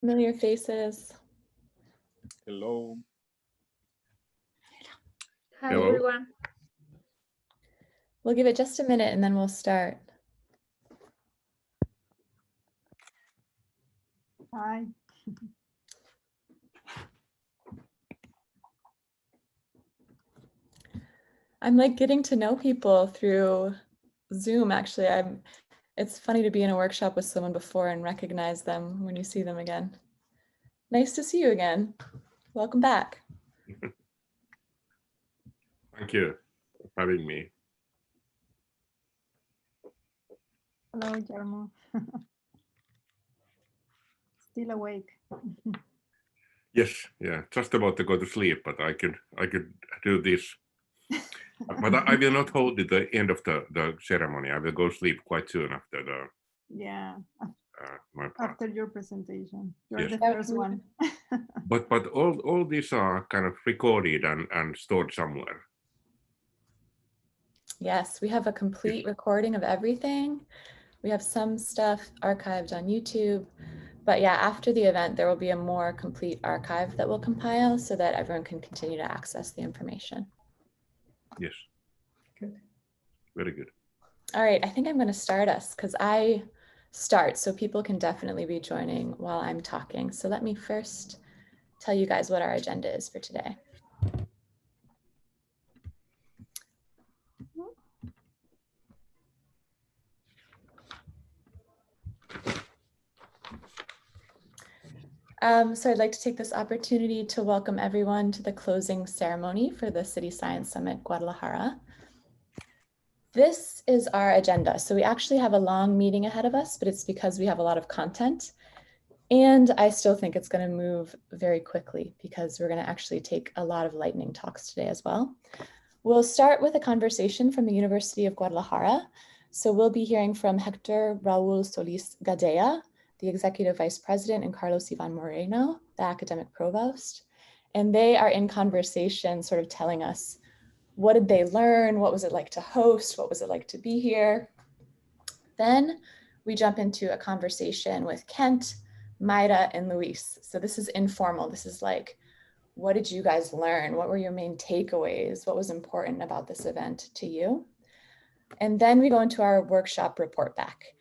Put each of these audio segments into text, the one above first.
Familiar faces. Hello. Hi, Hello. everyone. We'll give it just a minute and then we'll start. Hi. I'm like getting to know people through Zoom, actually. It's funny to be in a workshop with someone before and recognize them when you see them again. Nice to see you again. Welcome back. Thank you for having me. Hello, Jarmo. Still awake. Yes, yeah, just about to go to sleep, but I could do this. But I will not hold it the end of the ceremony. I will go sleep quite soon after the Yeah, my part. after your presentation. You're Yes. the first one. But all these are kind of recorded and stored somewhere. Yes, we have a complete recording of everything. We have some stuff archived on YouTube. But yeah, after the event, there will be a more complete archive that we'll compile so that everyone can continue to access the information. Yes. Good. Very good. All right, I think I'm going to start us because I start, so people can definitely be joining while I'm talking. So let me first tell you guys what our agenda is for today. So I'd like to take this opportunity to welcome everyone to the closing ceremony for the City Science Summit Guadalajara. This is our agenda. So we actually have a long meeting ahead of us, but it's because we have a lot of content. And I still think it's going to move very quickly because we're going to actually take a lot of lightning talks today as well. We'll start with a conversation from the University of Guadalajara. So we'll be hearing from Héctor, Raúl, Solís, Gadea, the Executive Vice President, and Carlos Ivan Moreno, the Academic Provost. And they are in conversation sort of telling us, what did they learn? What was it like to host? What was it like to be here? Then we jump into a conversation with Kent, Mayra, and Luis. So this is informal. This is like, what did you guys learn? What were your main takeaways? What was important about this event to you? And then we go into our workshop report back.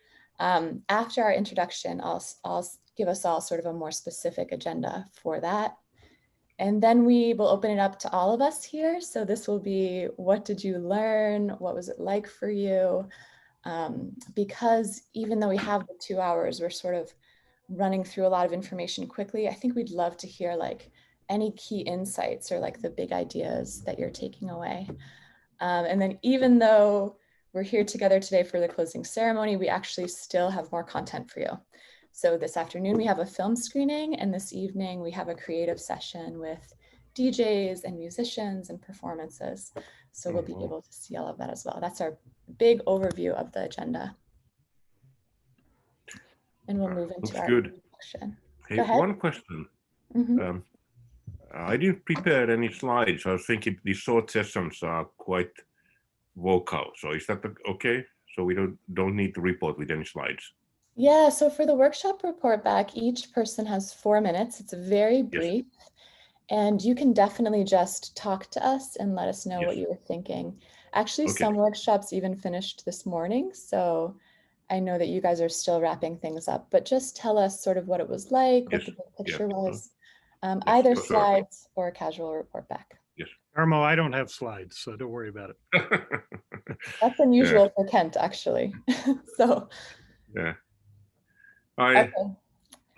After our introduction, I'll give us all sort of a more specific agenda for that. And then we will open it up to all of us here. So this will be, what did you learn? What was it like for you? Because even though we have the 2 hours, we're sort of running through a lot of information quickly. I think we'd love to hear like any key insights or like the big ideas that you're taking away. And then even though we're here together today for the closing ceremony, we actually still have more content for you. So this afternoon we have a film screening, and this evening we have a creative session with DJs and musicians and performances. So we'll be able to see all of that as well. That's our big overview of the agenda. And we'll move into our introduction. Hey, one question. I didn't prepare any slides. I was thinking these short sessions are quite vocal. So is that okay? So we don't need to report with any slides. Yeah, so for the workshop report back, each person has 4 minutes. It's very brief. Yes. And you can definitely just talk to us and let us know what you were thinking. Actually, some workshops even finished this morning. So I know that you guys are still wrapping things up, but just tell us sort of what it was like, what the big picture was. Either slides or a casual report back. Yes. Jarmo, I don't have slides, so don't worry about it. That's unusual for Kent, actually. So. Yeah. I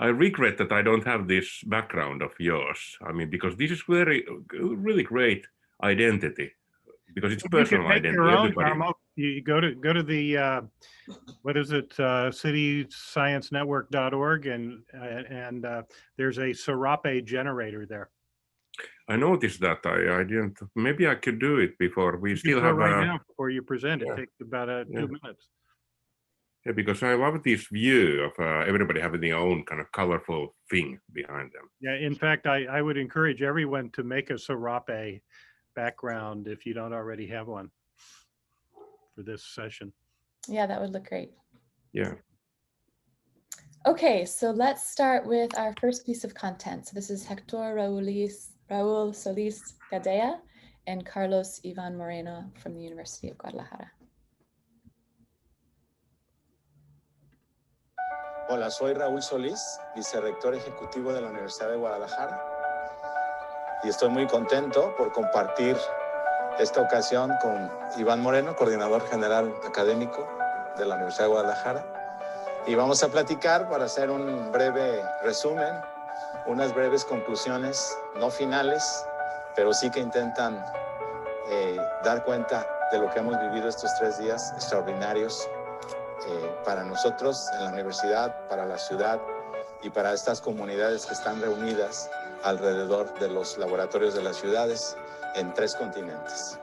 regret that I don't have this background of yours. I mean, because this is really great identity, because it's personal identity. Your own, Jarmo. You go to the what is it, CityScienceNetwork.org, and there's a Serape generator there. I noticed that. I didn't. Maybe I could do it before we still have right now before you present. It takes about 2 minutes. Yeah, because I love this view of everybody having their own kind of colorful thing behind them. Yeah, in fact, I would encourage everyone to make a Serape background if you don't already have one for this session. Yeah, that would look great. Yeah. Okay, so let's start with our first piece of content. So this is Héctor, Raúl, Solís, Gadea, and Carlos Iván Moreno from the University of Guadalajara. Hola, soy Raúl Solís, vicerrector ejecutivo de la Universidad de Guadalajara, y estoy muy contento por compartir esta ocasión con Iván Moreno, coordinador general académico de la Universidad de Guadalajara. Y vamos a platicar para hacer un breve resumen, unas breves conclusiones, no finales, pero sí que intentan dar cuenta de lo que hemos vivido estos 3 días extraordinarios para nosotros en la universidad, para la ciudad y para estas comunidades que están reunidas alrededor de los laboratorios de las ciudades en 3 continentes.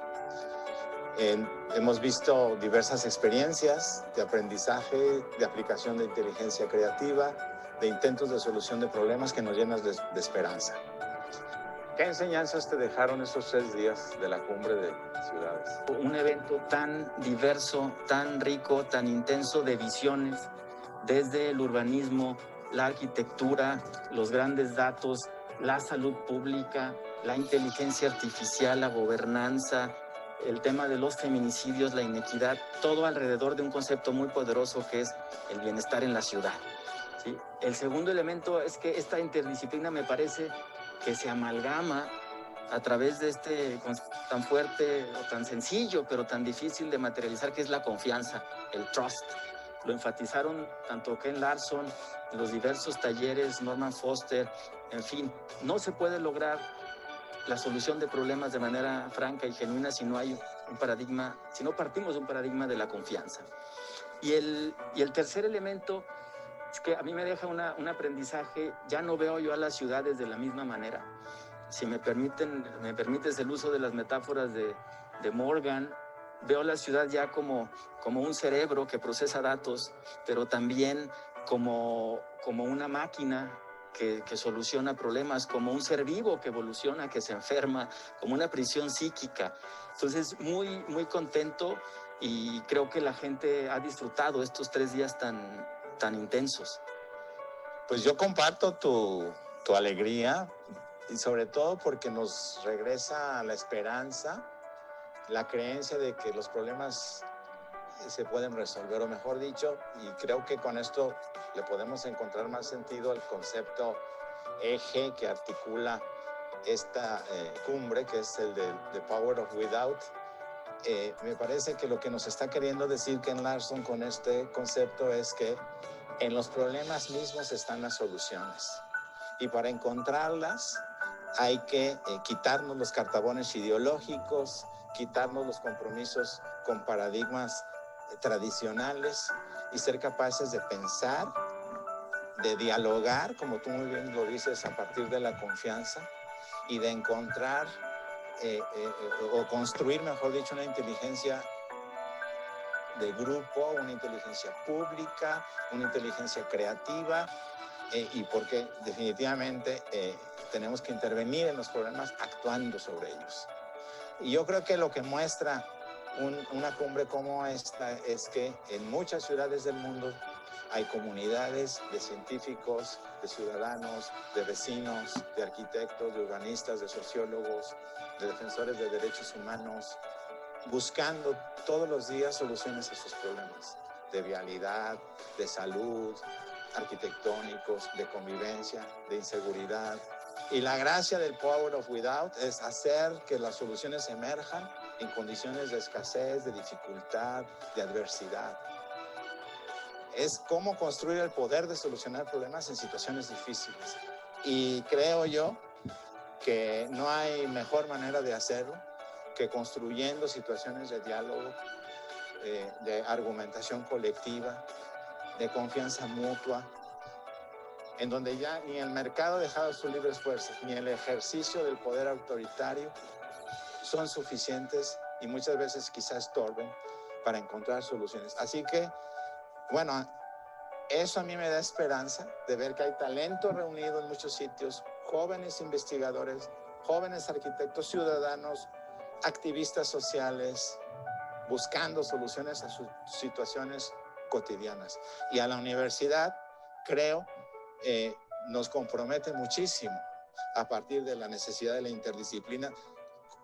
Hemos visto diversas experiencias de aprendizaje, de aplicación de inteligencia creativa, de intentos de solución de problemas que nos llenan de esperanza. ¿Qué enseñanzas te dejaron estos 3 días de la cumbre de ciudades? Un evento tan diverso, tan rico, tan intenso de visiones, desde el urbanismo, la arquitectura, los grandes datos, la salud pública, la inteligencia artificial, la gobernanza, el tema de los feminicidios, la inequidad, todo alrededor de un concepto muy poderoso que es el bienestar en la ciudad, ¿sí? El segundo elemento es que esta interdisciplina me parece que se amalgama a través de este concepto tan fuerte o tan sencillo, pero tan difícil de materializar, que es la confianza, el trust. Lo enfatizaron tanto Ken Larson, en los diversos talleres, Norman Foster, en fin, no se puede lograr la solución de problemas de manera franca y genuina si no hay un paradigma, si no partimos de un paradigma de la confianza. Y el tercer elemento es que a mí me deja un aprendizaje. Ya no veo yo a las ciudades de la misma manera. Si me permites el uso de las metáforas de Morgan, veo la ciudad ya como un cerebro que procesa datos, pero también como una máquina que soluciona problemas, como un ser vivo que evoluciona, que se enferma, como una prisión psíquica. Entonces, muy, muy contento, y creo que la gente ha disfrutado estos 3 días tan intensos. Pues yo comparto tu alegría, y sobre todo porque nos regresa la esperanza, la creencia de que los problemas se pueden resolver, o mejor dicho, y creo que con esto le podemos encontrar más sentido al concepto eje que articula esta cumbre, que es el de The Power of Without. Me parece que lo que nos está queriendo decir Ken Larson con este concepto es que en los problemas mismos están las soluciones, y para encontrarlas hay que quitarnos los cartabones ideológicos, quitarnos los compromisos con paradigmas tradicionales y ser capaces de pensar, de dialogar, como tú muy bien lo dices, a partir de la confianza, y de encontrar o construir, mejor dicho, una inteligencia de grupo, una inteligencia pública, una inteligencia creativa, y porque definitivamente tenemos que intervenir en los problemas actuando sobre ellos. Y yo creo que lo que muestra una cumbre como esta es que en muchas ciudades del mundo hay comunidades de científicos, de ciudadanos, de vecinos, de arquitectos, de urbanistas, de sociólogos, de defensores de derechos humanos, buscando todos los días soluciones a sus problemas de vialidad, de salud, arquitectónicos, de convivencia, de inseguridad. Y la gracia del Power of Without es hacer que las soluciones emerjan en condiciones de escasez, de dificultad, de adversidad. Es cómo construir el poder de solucionar problemas en situaciones difíciles. Y creo yo que no hay mejor manera de hacerlo que construyendo situaciones de diálogo, de argumentación colectiva, de confianza mutua, en donde ya ni el mercado ha dejado sus libres fuerzas, ni el ejercicio del poder autoritario son suficientes, y muchas veces quizás estorben para encontrar soluciones. Así que, bueno, eso a mí me da esperanza de ver que hay talento reunido en muchos sitios, jóvenes investigadores, jóvenes arquitectos, ciudadanos, activistas sociales, buscando soluciones a sus situaciones cotidianas. Y a la universidad, creo, nos compromete muchísimo a partir de la necesidad de la interdisciplina.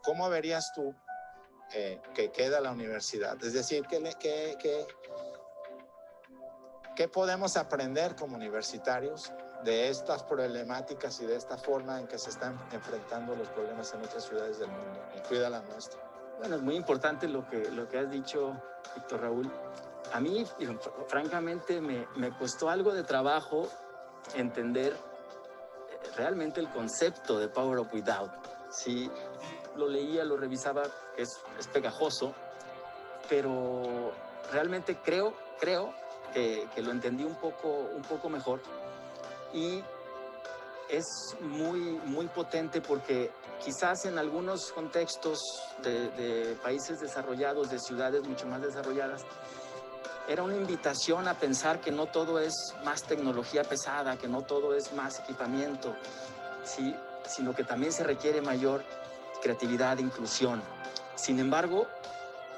¿Cómo verías tú que queda la universidad? Es decir, ¿qué podemos aprender como universitarios de estas problemáticas y de esta forma en que se están enfrentando los problemas en otras ciudades del mundo, incluida la nuestra? Bueno, es muy importante lo que has dicho, Héctor, Raúl. A mí, francamente, me costó algo de trabajo entender realmente el concepto de Power of Without. Sí, lo leía, lo revisaba, es pegajoso, pero realmente creo que lo entendí un poco mejor, y es muy potente porque quizás en algunos contextos de países desarrollados, de ciudades mucho más desarrolladas, era una invitación a pensar que no todo es más tecnología pesada, que no todo es más equipamiento, ¿sí? Sino que también se requiere mayor creatividad, inclusión. Sin embargo,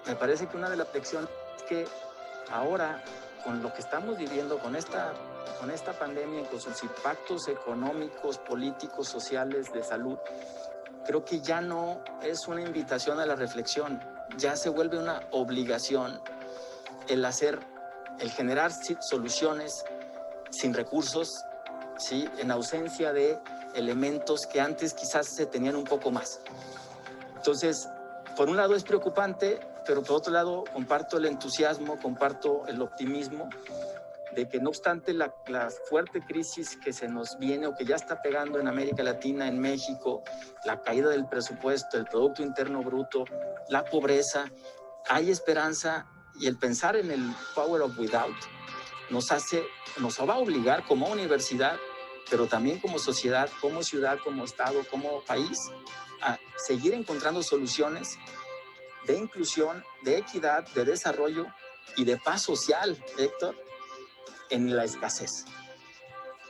me parece que una de las lecciones es que ahora, con lo que estamos viviendo, con esta pandemia, con sus impactos económicos, políticos, sociales, de salud, creo que ya no es una invitación a la reflexión, ya se vuelve una obligación el generar soluciones sin recursos, ¿sí? En ausencia de elementos que antes quizás se tenían un poco más. Entonces, por un lado es preocupante, pero por otro lado comparto el entusiasmo, comparto el optimismo de que no obstante la fuerte crisis que se nos viene o que ya está pegando en América Latina, en México, la caída del presupuesto, el Producto Interno Bruto, la pobreza, hay esperanza, y el pensar en el Power of Without nos va a obligar como universidad, pero también como sociedad, como ciudad, como estado, como país, a seguir encontrando soluciones de inclusión, de equidad, de desarrollo y de paz social, Héctor, en la escasez.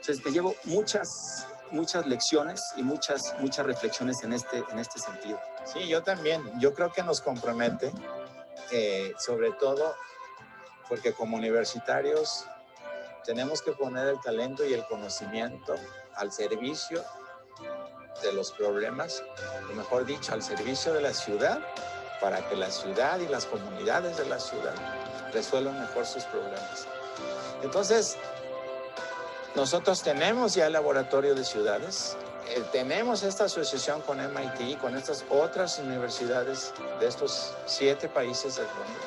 Entonces me llevo muchas lecciones y muchas reflexiones en este sentido. Sí, yo también. Yo creo que nos compromete, sobre todo porque como universitarios tenemos que poner el talento y el conocimiento al servicio de los problemas, o mejor dicho, al servicio de la ciudad, para que la ciudad y las comunidades de la ciudad resuelvan mejor sus problemas. Entonces, nosotros tenemos ya el laboratorio de ciudades, tenemos esta asociación con MIT, con estas otras universidades de estos 7 países del mundo,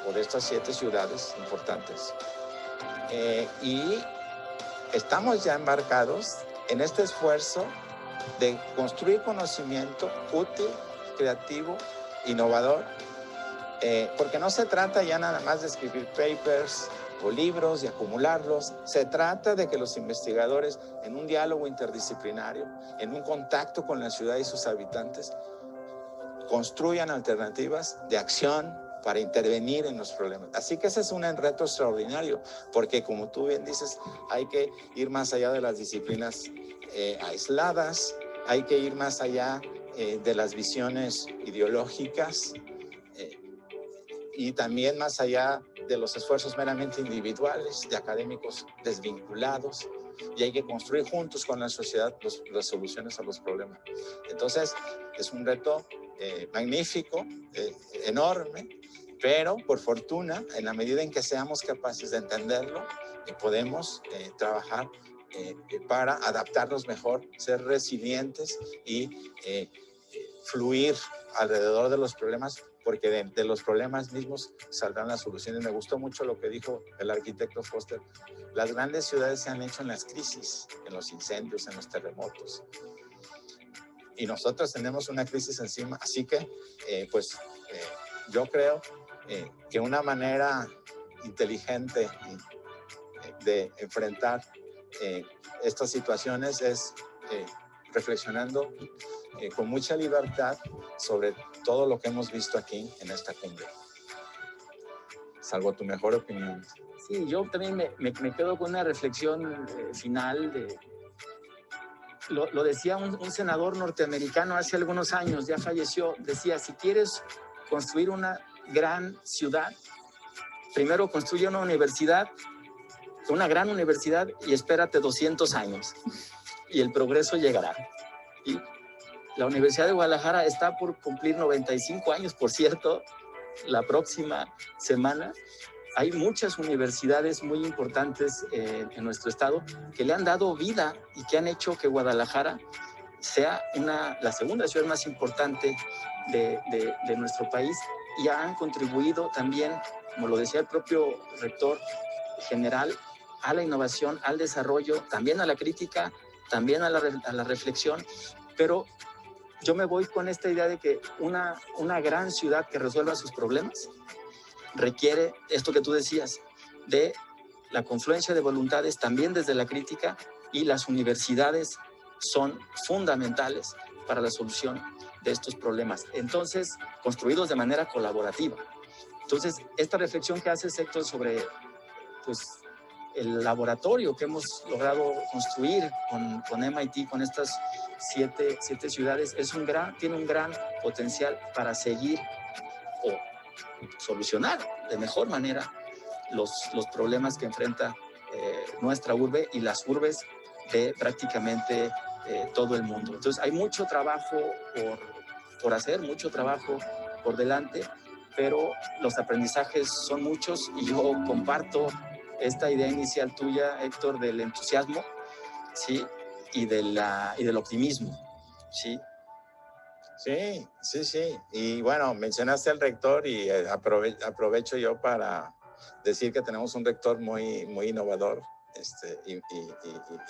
o de estas 7 ciudades importantes. Y estamos ya embarcados en este esfuerzo de construir conocimiento útil, creativo, innovador, porque no se trata ya nada más de escribir papers o libros y acumularlos. Se trata de que los investigadores, en un diálogo interdisciplinario, en un contacto con la ciudad y sus habitantes, construyan alternativas de acción para intervenir en los problemas. Así que ese es un reto extraordinario, porque como tú bien dices, hay que ir más allá de las disciplinas aisladas, hay que ir más allá de las visiones ideológicas, y también más allá de los esfuerzos meramente individuales, de académicos desvinculados, y hay que construir juntos con la sociedad las soluciones a los problemas. Entonces, es un reto magnífico, enorme, pero por fortuna, en la medida en que seamos capaces de entenderlo, podemos trabajar para adaptarnos mejor, ser resilientes y fluir alrededor de los problemas, porque de los problemas mismos saldrán las soluciones. Me gustó mucho lo que dijo el arquitecto Foster. Las grandes ciudades se han hecho en las crisis, en los incendios, en los terremotos. Y nosotros tenemos una crisis encima, así que yo creo que una manera inteligente de enfrentar estas situaciones es reflexionando con mucha libertad sobre todo lo que hemos visto aquí en esta cumbre. Salvo tu mejor opinión. Sí, yo también me quedo con una reflexión final. Lo decía un senador norteamericano hace algunos años, ya falleció, decía, si quieres construir una gran ciudad, primero construye una universidad una gran universidad y espérate 200 años y el progreso llegará. Y la Universidad de Guadalajara está por cumplir 95 años, por cierto, la próxima semana. Hay muchas universidades muy importantes en nuestro estado que le han dado vida y que han hecho que Guadalajara sea la segunda ciudad más importante de nuestro país, y han contribuido también, como lo decía el propio rector general, a la innovación, al desarrollo, también a la crítica, también a la reflexión. Pero yo me voy con esta idea de que una gran ciudad que resuelva sus problemas requiere esto que tú decías, de la confluencia de voluntades también desde la crítica, y las universidades son fundamentales para la solución de estos problemas. Entonces, construidos de manera colaborativa. Entonces, esta reflexión que haces, Héctor, sobre pues, el laboratorio que hemos logrado construir con MIT, con estas siete ciudades, tiene un gran potencial para seguir o solucionar de mejor manera los problemas que enfrenta nuestra urbe y las urbes de prácticamente todo el mundo. Entonces hay mucho trabajo por hacer, mucho trabajo por delante, pero los aprendizajes son muchos, y yo comparto esta idea inicial tuya, Héctor, del entusiasmo, ¿sí? y del optimismo, ¿sí? Sí, sí, sí. Y bueno, mencionaste al rector y aprovecho yo para decir que tenemos un rector muy, muy innovador, y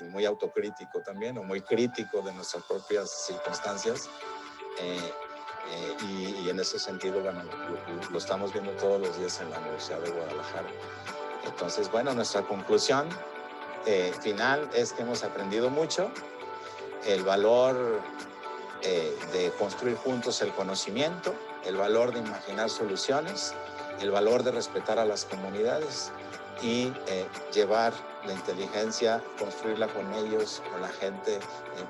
muy autocrítico también, o muy crítico de nuestras propias circunstancias. Y en ese sentido, bueno, lo estamos viendo todos los días en la Universidad de Guadalajara. Entonces, bueno, nuestra conclusión final es que hemos aprendido mucho, el valor de construir juntos el conocimiento, el valor de imaginar soluciones, el valor de respetar a las comunidades y llevar la inteligencia, construirla con ellos, con la gente,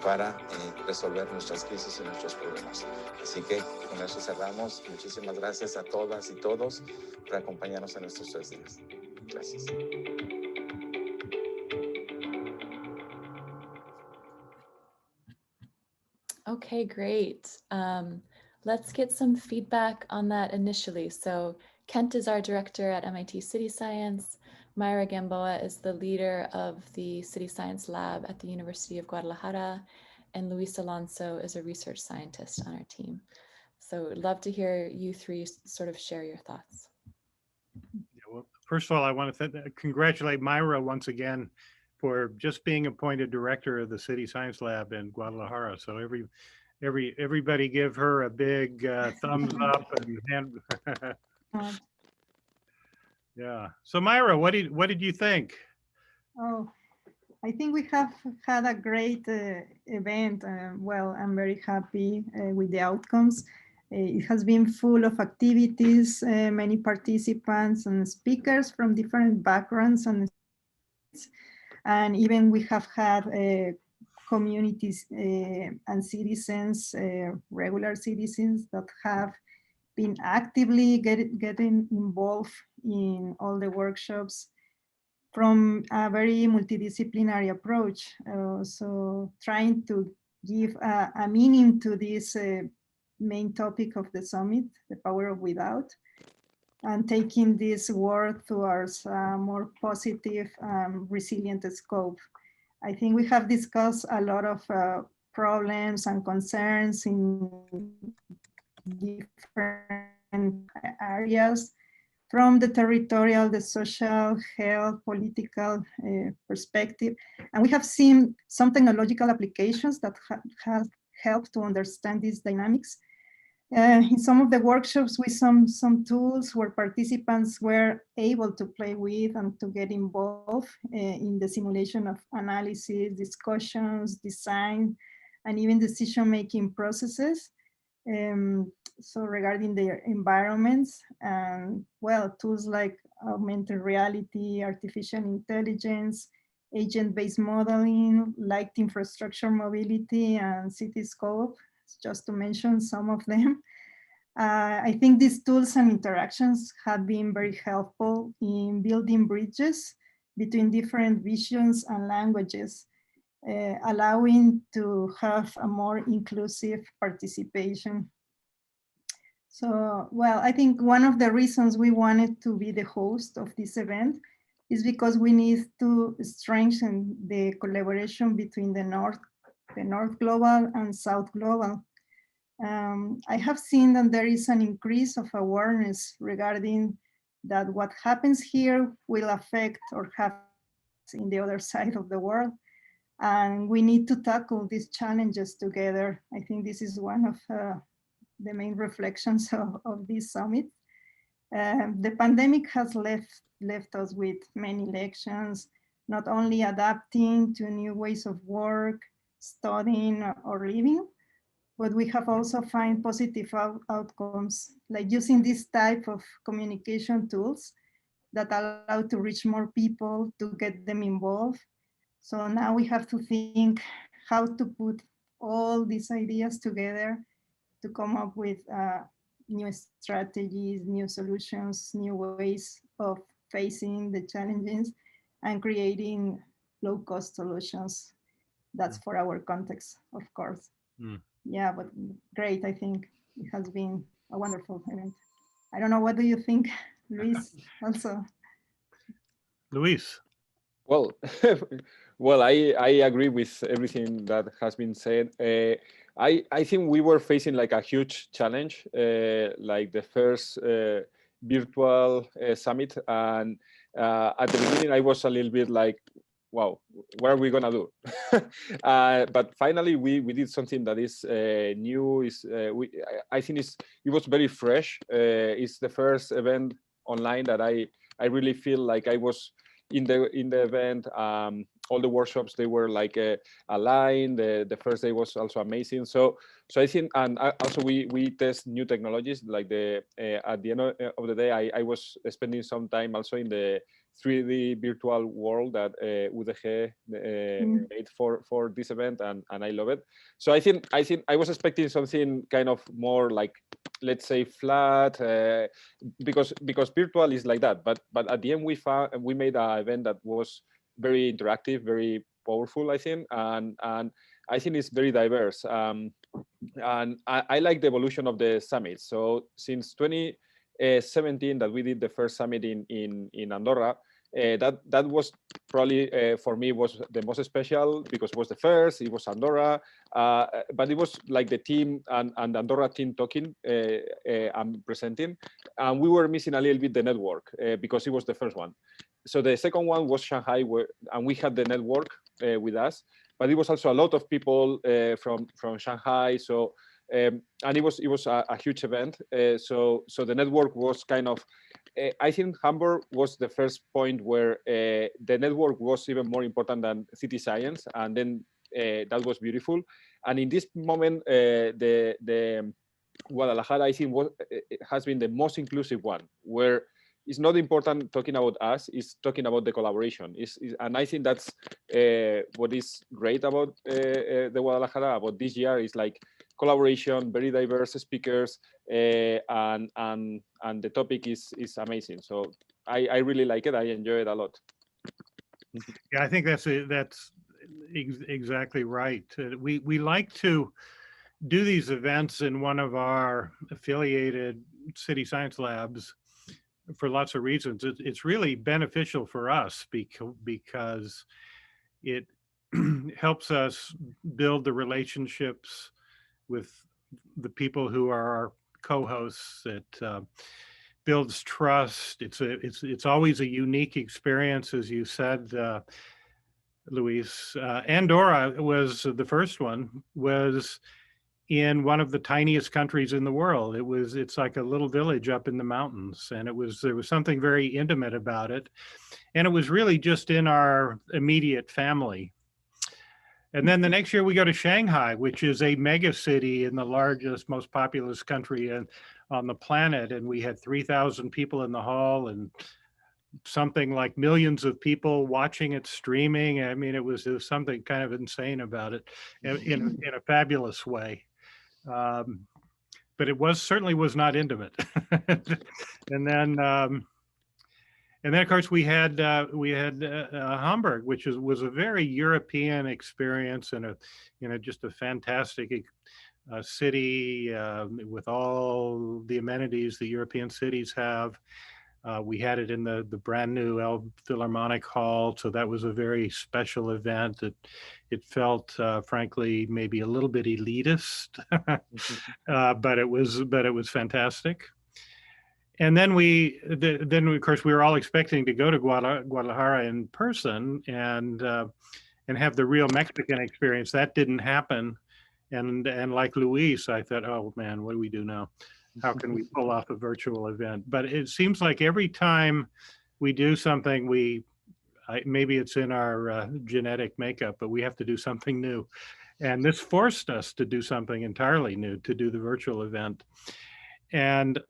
para resolver nuestras crisis y nuestros problemas. Así que con eso cerramos. Muchísimas gracias a todas y todos por acompañarnos en estos 3 días. Gracias. Okay, great. Let's get some feedback on that initially. So Kent is our director at MIT City Science. Mayra Gamboa is the leader of the City Science Lab at the University of Guadalajara. And Luis Alonso is a research scientist on our team. So we'd love to hear you three sort of share your thoughts. Yeah, well, first of all, I want to congratulate Mayra once again for just being appointed director of the City Science Lab in Guadalajara. So everybody give her a big thumbs up and hand. Yeah. So Mayra, what did you think? Oh, I think we have had a great event. Well, I'm very happy with the outcomes. It has been full of activities, many participants and speakers from different backgrounds, and even we have had communities and citizens, regular citizens that have been actively getting involved in all the workshops from a very multidisciplinary approach. So trying to give a meaning to this main topic of the summit, the power of without, and taking this work towards a more positive, resilient scope. I think we have discussed a lot of problems and concerns in different areas, from the territorial, the social, health, political perspective. And we have seen some technological applications that have helped to understand these dynamics. In some of the workshops, with some tools where participants were able to play with and to get involved in the simulation of analysis, discussions, design, and even decision-making processes. So regarding their environments, and well, tools like augmented reality, artificial intelligence, agent-based modeling, light infrastructure mobility, and Cityscope, just to mention some of them. I think these tools and interactions have been very helpful in building bridges between different visions and languages, allowing to have a more inclusive participation. So, well, I think one of the reasons we wanted to be the host of this event is because we need to strengthen the collaboration between the North Global and South Global. I have seen that there is an increase of awareness regarding that what happens here will affect or happen in the other side of the world. And we need to tackle these challenges together. I think this is one of the main reflections of this summit. The pandemic has left us with many lections, not only adapting to new ways of work, studying, or living, but we have also found positive outcomes, like using this type of communication tools that allow to reach more people, to get them involved. So now we have to think how to put all these ideas together to come up with new strategies, new solutions, new ways of facing the challenges and creating low-cost solutions. That's for our context, of course. Yeah, but great, I think it has been a wonderful event. I don't know, what do you think, Luis, also? Luis. Well, well, I agree with everything that has been said. I think we were facing like a huge challenge, like the first virtual summit. And at the beginning, I was a little bit like, wow, what are we gonna do? But finally, we did something that is new. I think it was very fresh. It's the first event online that I really feel like I was in the event. All the workshops, they were like aligned. The first day was also amazing. So I think, and also we test new technologies. Like at the end of the day, I was spending some time also in the 3D virtual world that UDG made for this event, and I love it. So I think I was expecting something kind of more like, let's say, flat, because virtual is like that. But at the end, we made an event that was very interactive, very powerful, I think, and I think it's very diverse. And I like the evolution of the summit. So since 2017 that we did the first summit in Andorra, that was probably for me was the most special, because it was the first. It was Andorra, but it was like the team and the Andorra team talking and presenting, and we were missing a little bit the network because it was the first one. So the second one was Shanghai, and we had the network with us, but it was also a lot of people from Shanghai. So and it was a huge event. So the network was kind of. I think Hamburg was the first point where the network was even more important than city science, and then that was beautiful. And in this moment, the Guadalajara, I think, has been the most inclusive one, where it's not important talking about us, it's talking about the collaboration. And I think that's what is great about the Guadalajara, about this year, is like collaboration, very diverse speakers, and the topic is amazing. So I really like it. I enjoy it a lot. Yeah, I think that's exactly right. We like to do these events in one of our affiliated city science labs for lots of reasons. It's really beneficial for us because it helps us build the relationships with the people who are our co-hosts. It builds trust. It's always a unique experience, as you said, Luis. Andorra was the first one, was in one of the tiniest countries in the world. It's like a little village up in the mountains, and there was something very intimate about it. And it was really just in our immediate family. And then the next year we go to Shanghai, which is a mega city in the largest, most populous country on the planet. And we had 3,000 people in the hall and something like millions of people watching it streaming. I mean, it was something kind of insane about it in a fabulous way. But it certainly was not intimate. And then And then, of course, we had Hamburg, which was a very European experience, and just a fantastic city with all the amenities the European cities have. We had it in the brand new Philharmonic Hall, so that was a very special event. It felt, frankly, maybe a little bit elitist, but it was fantastic. And then of course, we were all expecting to go to Guadalajara in person and have the real Mexican experience. That didn't happen. And like Luis, I thought, oh man, what do we do now? How can we pull off a virtual event? But it seems like every time we do something, maybe it's in our genetic makeup, but we have to do something new. And this forced us to do something entirely new, to do the virtual event. And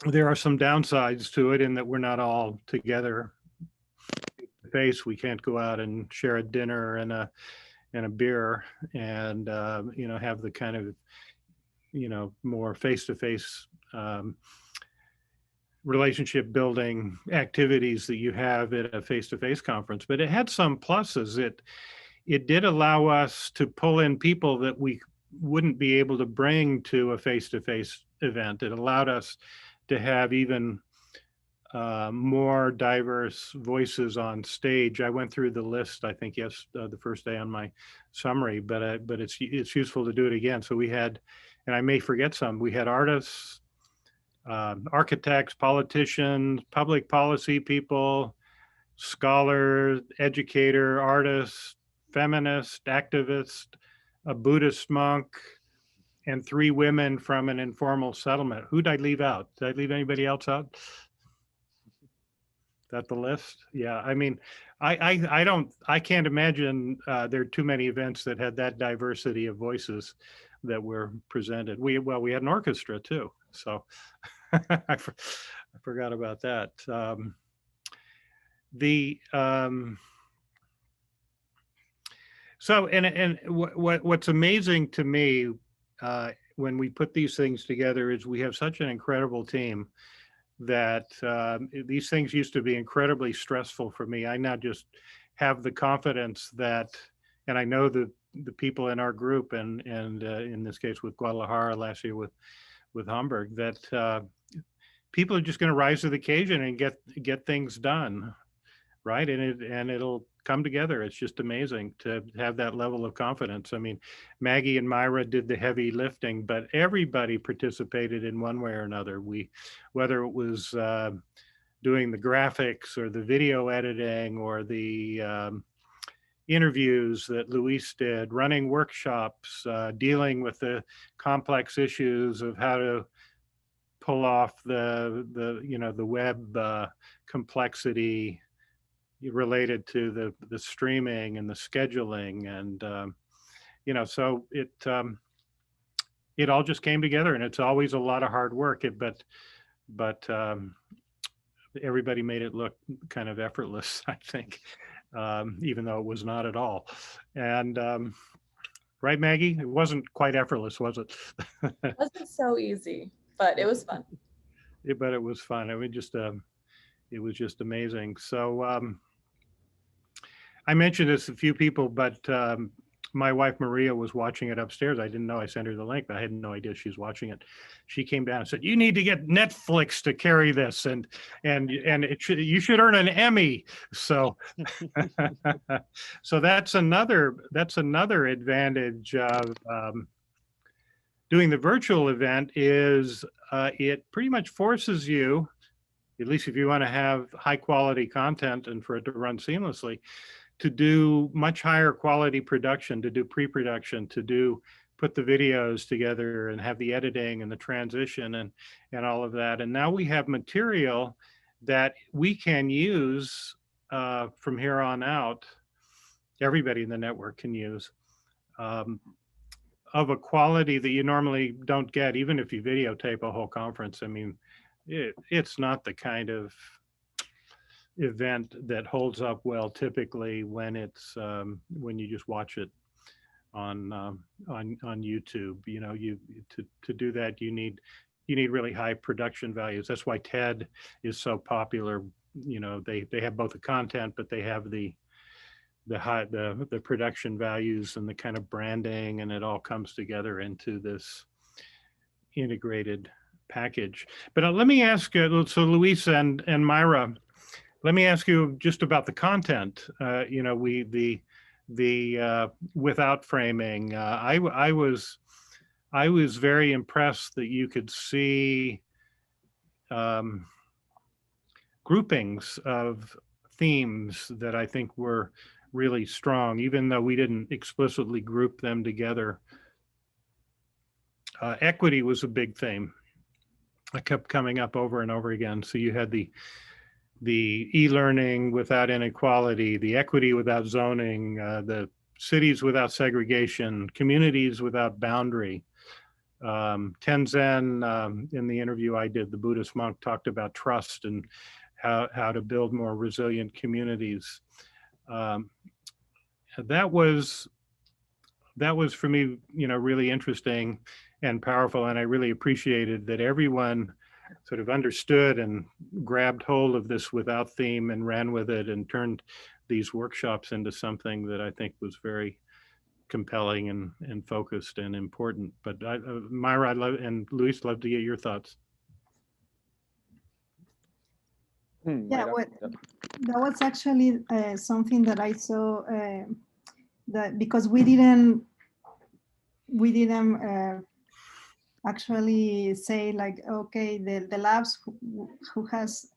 there are some downsides to it in that we're not all together face. We can't go out and share a dinner and a beer and have the kind of more face-to-face relationship building activities that you have at a face-to-face conference. But it had some pluses. It did allow us to pull in people that we wouldn't be able to bring to a face-to-face event. It allowed us to have even more diverse voices on stage. I went through the list, I think, the first day on my summary, but it's useful to do it again. So we had, and I may forget some, we had artists, architects, politicians, public policy people, scholar, educator, artist, feminist, activist, a Buddhist monk, and 3 women from an informal settlement. Who'd I leave out? Did I leave anybody else out? Is that the list? Yeah, I mean, I can't imagine there are too many events that had that diversity of voices that were presented. We had an orchestra too, so I forgot about that. So what's amazing to me when we put these things together is we have such an incredible team that these things used to be incredibly stressful for me. I now just have the confidence that, and I know the people in our group and in this case with Guadalajara, last year with Hamburg, that people are just going to rise to the occasion and get things done, right? And it'll come together. It's just amazing to have that level of confidence. I mean, Maggie and Mayra did the heavy lifting, but everybody participated in one way or another. Whether it was doing the graphics or the video editing or the interviews that Luis did, running workshops, dealing with the complex issues of how to pull off the web complexity related to the streaming and the scheduling, and so it all just came together, and it's always a lot of hard work. But everybody made it look kind of effortless, I think, even though it was not at all. And right, Maggie, it wasn't quite effortless, was it? It wasn't so easy, but it was fun. But it was fun. I mean, it was just amazing. So I mentioned this to a few people, but my wife Maria was watching it upstairs. I didn't know. I sent her the link, but I had no idea she was watching it. She came down and said, "You need to get Netflix to carry this, and you should earn an Emmy." So so that's another advantage of doing the virtual event is it pretty much forces you, at least if you want to have high quality content and for it to run seamlessly, to do much higher quality production, to do pre-production, to put the videos together and have the editing and the transition and all of that. And now we have material that we can use from here on out, everybody in the network can use, of a quality that you normally don't get, even if you videotape a whole conference. I mean, it's not the kind of event that holds up well typically when it's when you just watch it on YouTube. To do that, you need really high production values. That's why TED is so popular. You know, they have both the content, but they have the production values and the kind of branding, and it all comes together into this integrated package. But let me ask, so Luis and Mayra, let me ask you just about the content. You know, the without framing. I was very impressed that you could see groupings of themes that I think were really strong, even though we didn't explicitly group them together. Equity was a big theme. It kept coming up over and over again. So you had the e-learning without inequality, the equity without zoning, the cities without segregation, communities without boundary. Tenzin, in the interview I did, the Buddhist monk, talked about trust and how to build more resilient communities. That was for me, you know, really interesting and powerful, and I really appreciated that everyone sort of understood and grabbed hold of this without theme and ran with it and turned these workshops into something that I think was very compelling and focused and important. But Mayra, I'd love, and Luis, love to get your thoughts. Yeah, that was actually something that I saw, that because we didn't actually say like, okay, the labs who has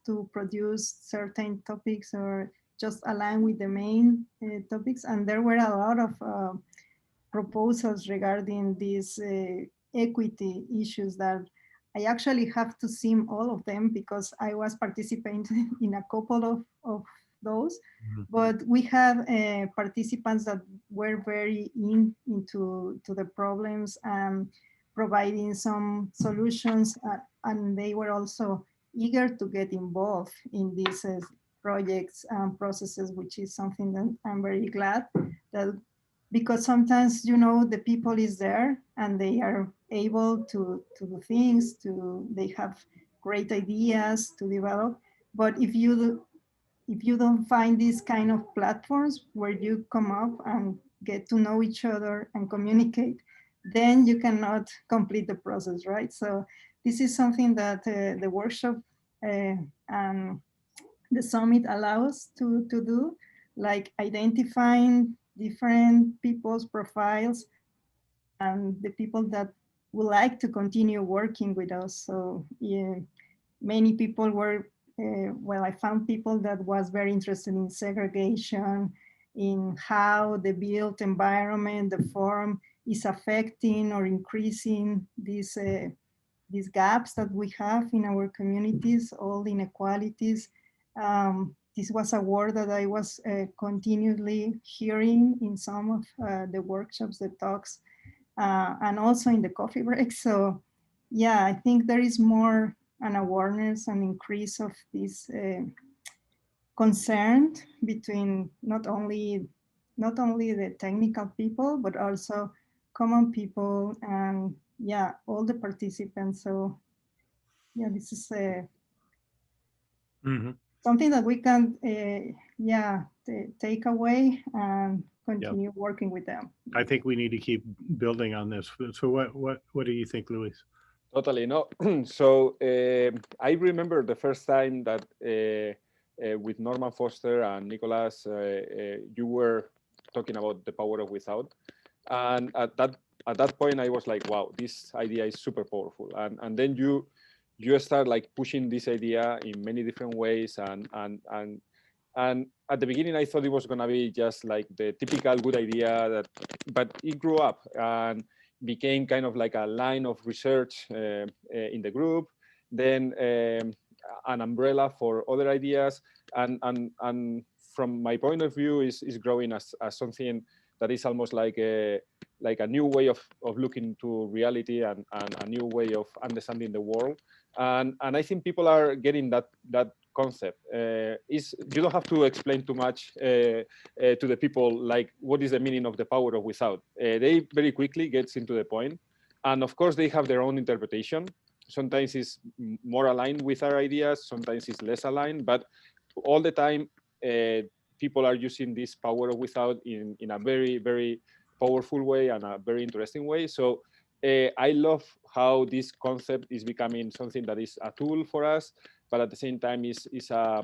to produce certain topics or just align with the main topics, and there were a lot of proposals regarding these equity issues that I actually have to see all of them because I was participating in a couple of those. Mm-hmm. But we have participants that were very into the problems and providing some solutions, and they were also eager to get involved in these projects and processes, which is something that I'm very glad that, because sometimes, you know, the people is there and they are able to do things, they have great ideas to develop. But if you don't find these kind of platforms where you come up and get to know each other and communicate, then you cannot complete the process, right? So this is something that the workshop and the summit allows to do, like identifying different people's profiles and the people that would like to continue working with us. So yeah, many people were, well, I found people that was very interested in segregation, in how the built environment, the form is affecting or increasing these gaps that we have in our communities, all inequalities. This was a word that I was continually hearing in some of the workshops, the talks, and also in the coffee breaks. So yeah, I think there is more an awareness and increase of this concern between not only the technical people, but also common people and yeah, all the participants. So yeah, this is something that we can take away and continue working with them. I think we need to keep building on this. So what do you think, Luis? Totally, no. So I remember the first time that with Norman Foster and Nicholas, you were talking about the power of without, and at that point I was like, wow, this idea is super powerful, and then you start like pushing this idea in many different ways, and at the beginning I thought it was gonna be just like the typical good idea but it grew up and became kind of like a line of research in the group, then an umbrella for other ideas, and from my point of view is growing as something that is almost like a new way of looking to reality and a new way of understanding the world, and I think people are getting that concept. You don't have to explain too much to the people like what is the meaning of the power of without. They very quickly gets into the point, And of course, they have their own interpretation. Sometimes it's more aligned with our ideas, sometimes it's less aligned, but all the time, people are using this power of without in a very, very powerful way and a very interesting way. So I love how this concept is becoming something that is a tool for us, but at the same time is a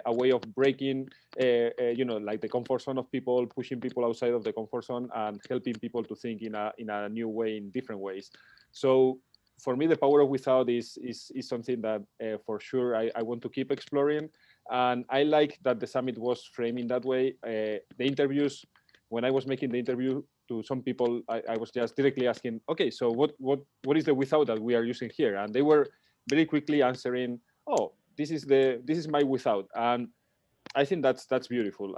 way of breaking, like the comfort zone of people, pushing people outside of the comfort zone and helping people to think in a new way, in different ways. So for me, the power of without is something that for sure I want to keep exploring. And I like that the summit was framed in that way. The interviews, when I was making the interview to some people, I was just directly asking, okay, so what is the without that we are using here? And they were very quickly answering, oh, this is my without. And I think that's beautiful.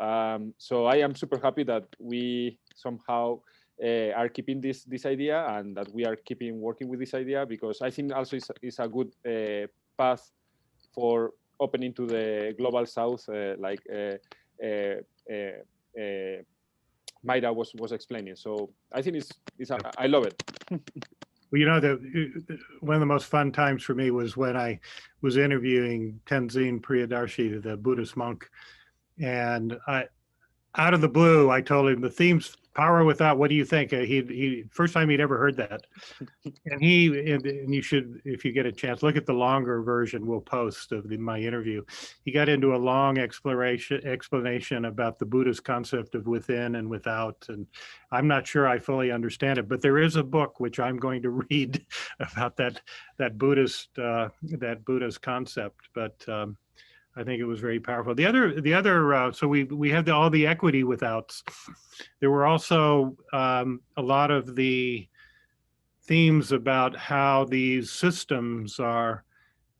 So I am super happy that we somehow are keeping this idea and that we are keeping working with this idea, because I think also it's a good path for opening to the global south, like Mayra was explaining. So I think I love it. Well, you know, one of the most fun times for me was when I was interviewing Tenzin Priyadarshi, the Buddhist monk, and out of the blue, I told him the theme's power without. What do you think? He first time he'd ever heard that, and you should, if you get a chance, look at the longer version we'll post of my interview. He got into a long explanation about the Buddhist concept of within and without, and I'm not sure I fully understand it, but there is a book which I'm going to read about that Buddhist concept, but. I think it was very powerful. The other so we had all the equity withouts. There were also a lot of the themes about how these systems are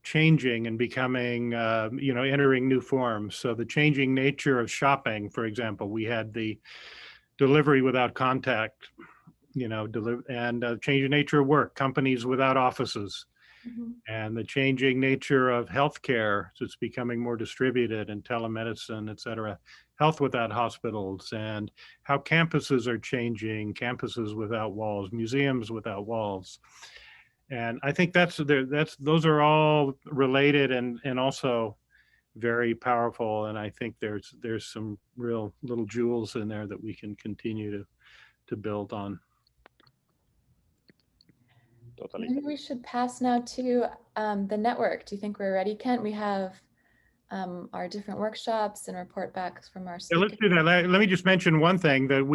changing and becoming, entering new forms. So the changing nature of shopping, for example, we had the delivery without contact, and changing nature of work, companies without offices. Mm-hmm. And the changing nature of healthcare, so it's becoming more distributed, and telemedicine, et cetera, health without hospitals, and how campuses are changing, campuses without walls, museums without walls. And I think those are all related and also very powerful. And I think there's some real little jewels in there that we can continue to build on. Totally. Maybe we should pass now to the network. Do you think we're ready, Kent? We have our different workshops and report backs from our speakers. Yeah, let's do that. Let me just mention one thing that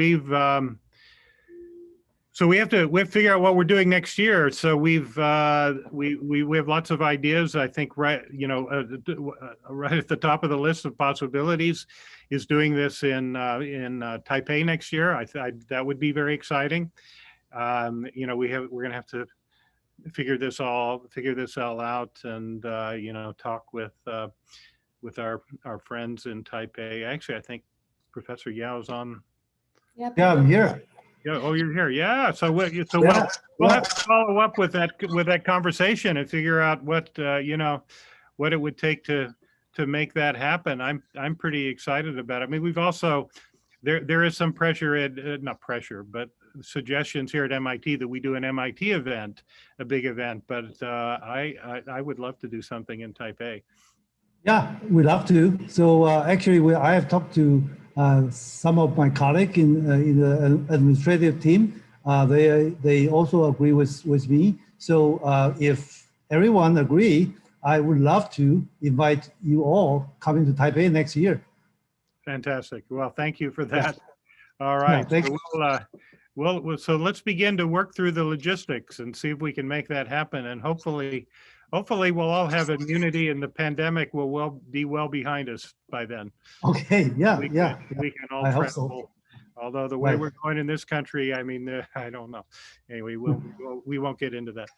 so we have to figure out what we're doing next year. So we have lots of ideas. I think right at the top of the list of possibilities is doing this in Taipei next year. That would be very exciting. We're going to have to figure this all out and talk with our friends in Taipei. Actually, I think Professor Yao's on. Yep. Yeah, I'm here. Yeah. Oh, you're here. Yeah. So we'll have to follow up with that conversation and figure out what what it would take to make that happen. I'm pretty excited about it. I mean, we've also there is some pressure, not pressure, but suggestions here at MIT that we do an MIT event, a big event, but I would love to do something in Taipei. Yeah, we'd love to. So actually, I have talked to some of my colleagues in the administrative team. They also agree with me. So if everyone agree, I would love to invite you all coming to Taipei next year. Fantastic. Well, thank you for that. All right. Yeah, so let's begin to work through the logistics and see if we can make that happen. And hopefully we'll all have immunity and the pandemic will be well behind us by then. Okay. Yeah. We can all travel. So. Although the way we're going in this country, I mean, I don't know. Anyway, we won't get into that.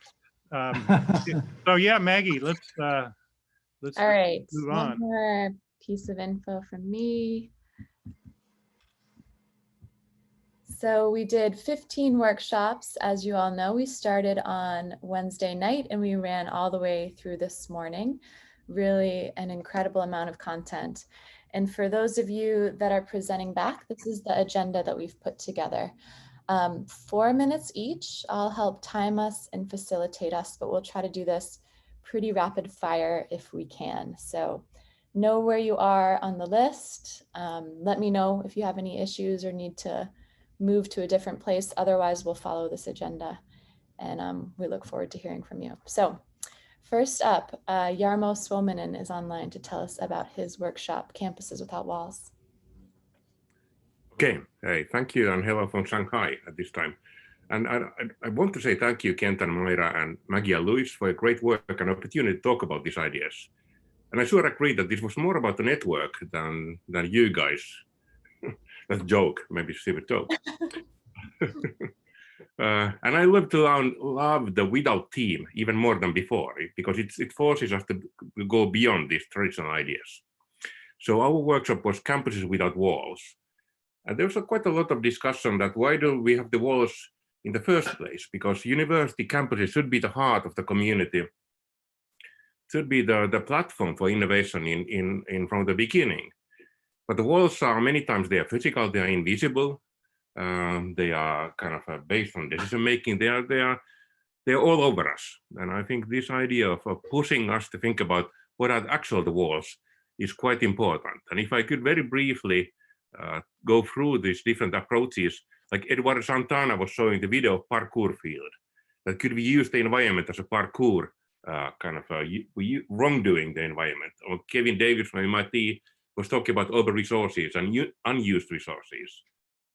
So yeah, Maggie, let's all right. Move on. One more piece of info from me. So we did 15 workshops. As you all know, we started on Wednesday night and we ran all the way through this morning. Really an incredible amount of content. And for those of you that are presenting back, this is the agenda that we've put together. 4 minutes each. I'll help time us and facilitate us, but we'll try to do this pretty rapid fire if we can. So know where you are on the list. Let me know if you have any issues or need to move to a different place. Otherwise, we'll follow this agenda, and we look forward to hearing from you. So first up, Jarmo Suominen is online to tell us about his workshop, Campuses Without Walls. Okay, hey, thank you, and hello from Shanghai at this time. And I want to say thank you, Kent and Mayra and Maggie and Luis, for a great work and opportunity to talk about these ideas. And I sure agree that this was more about the network than you guys. That's a joke, maybe a stupid joke. And I love the without team even more than before, because it forces us to go beyond these traditional ideas. So our workshop was Campuses Without Walls. And there was quite a lot of discussion that why do we have the walls in the first place? Because university campuses should be the heart of the community, should be the platform for innovation in from the beginning. But the walls are many times they are physical, they are invisible, they are kind of based on decision making. They are all over us. And I think this idea of pushing us to think about what are actual the walls is quite important. And if I could very briefly go through these different approaches, like Eduardo Santana was showing the video of parkour field, that could we use the environment as a parkour wrongdoing the environment. Or Kevin Davis from MIT was talking about over resources and unused resources.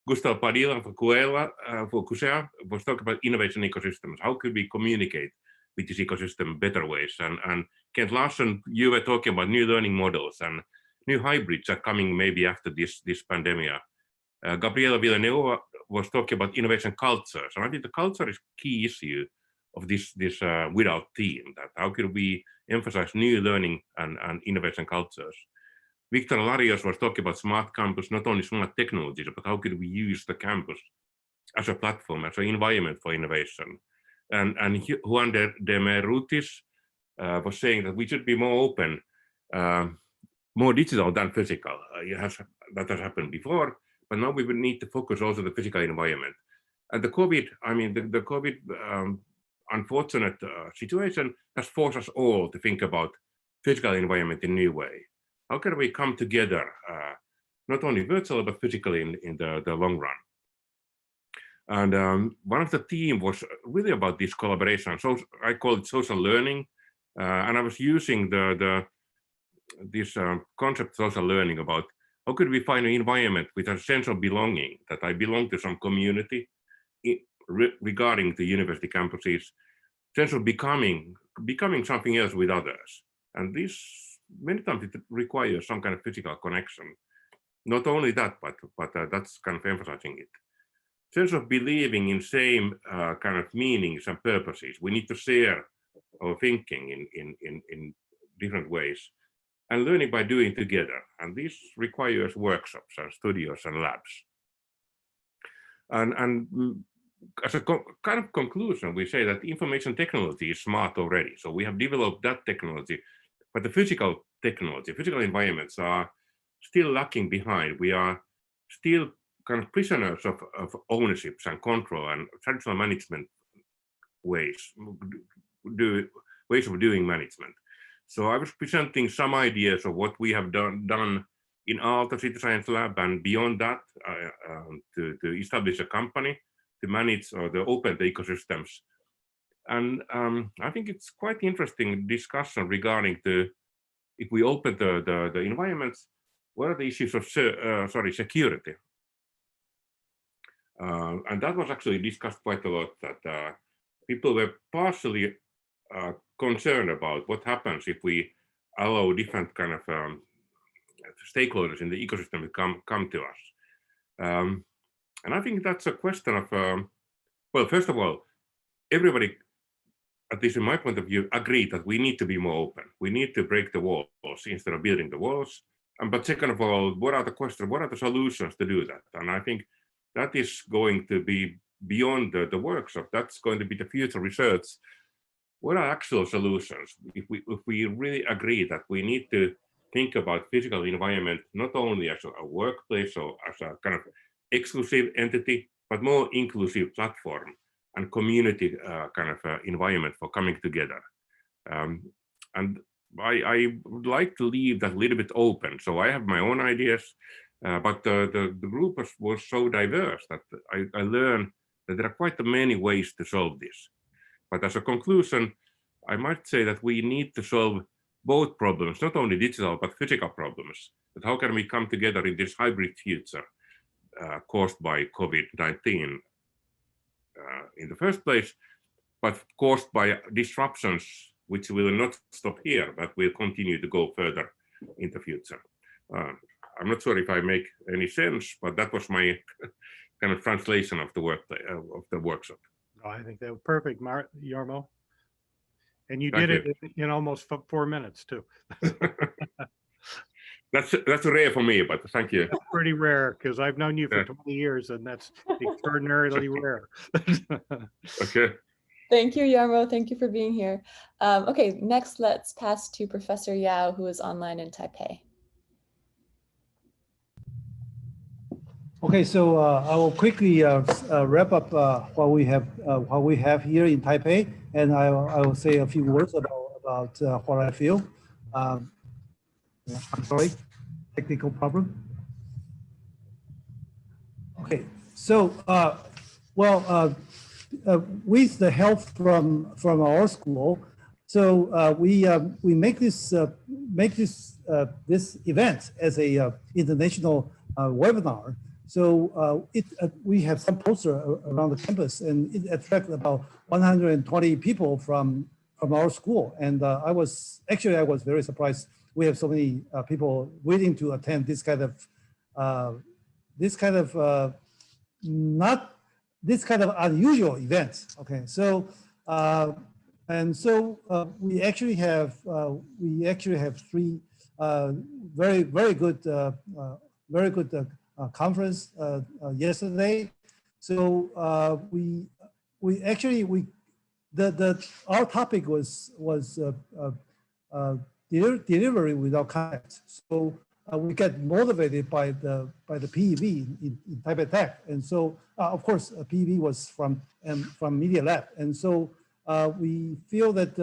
Gustav Padilla for CUSEA was talking about innovation ecosystems. How could we communicate with this ecosystem better ways? And Kent Larson, you were talking about new learning models and new hybrids are coming maybe after this pandemic. Gabriela Villanueva was talking about innovation cultures. And I think the culture is key issue of this without team, that how could we emphasize new learning and innovation cultures. Victor Larios was talking about smart campus, not only smart technologies, but how could we use the campus as a platform, as an environment for innovation. And Juan de Merutis was saying that we should be more open, more digital than physical. That has happened before, but now we will need to focus also on the physical environment. And the COVID, I mean, the COVID unfortunate situation has forced us all to think about physical environment in a new way. How can we come together, not only virtually, but physically in the long run? And one of the theme was really about this collaboration. So I call it social learning. And I was using this concept of social learning about how could we find an environment with a sense of belonging, that I belong to some community regarding the university campuses, sense of becoming something else with others. And this, many times it requires some kind of physical connection. Not only that, but that's kind of emphasizing it. Sense of believing in same kind of meanings and purposes. We need to share our thinking in different ways, and learning by doing together. And this requires workshops and studios and labs. And as a kind of conclusion, we say that information technology is smart already. So we have developed that technology, but the physical technology, physical environments are still lacking behind. We are still kind of prisoners of ownerships and control and traditional management ways of doing management. So I was presenting some ideas of what we have done in Aalto CityScienceLab and beyond that to establish a company to manage or to open the ecosystems. And I think it's quite interesting discussion regarding if we open the environments, what are the issues of security? And that was actually discussed quite a lot, that people were partially concerned about what happens if we allow different kind of stakeholders in the ecosystem to come to us. And I think that's a question of, well, first of all, everybody, at least in my point of view, agreed that we need to be more open. We need to break the walls instead of building the walls. But second of all, what are the questions, what are the solutions to do that? And I think that is going to be beyond the workshop. That's going to be the future research. What are actual solutions? If we really agree that we need to think about physical environment, not only as a workplace or as a kind of exclusive entity, but more inclusive platform and community kind of environment for coming together. And I would like to leave that a little bit open. So I have my own ideas, but the group was so diverse that I learned that there are quite many ways to solve this. But as a conclusion, I might say that we need to solve both problems, not only digital, but physical problems. But how can we come together in this hybrid future caused by COVID-19 in the first place, but caused by disruptions which will not stop here, but will continue to go further in the future. I'm not sure if I make any sense, but that was my kind of translation of the workshop. Oh, I think that was perfect, Jarmo. And you Thank did you. it in almost 4 minutes too. That's rare for me, but thank you. That's pretty rare because I've known you for 20 years and that's extraordinarily rare. Okay. Thank you, Jarmo. Thank you for being here. Okay, next let's pass to Professor Yao, who is online in Taipei. Okay, so I will quickly wrap up what we have here in Taipei, and I will say a few words about what I feel. I'm sorry, technical problem. Okay, so with the help from our school, so we make this event as a international webinar. So we have some poster around the campus, and it attracted about 120 people from our school. And I was very surprised. We have so many people waiting to attend this kind of unusual event. Okay, so we actually have three very good conference yesterday. So our topic was delivery without contact. So we get motivated by the PEV in Taipei Tech, and so of course PEV was from Media Lab, and so we feel that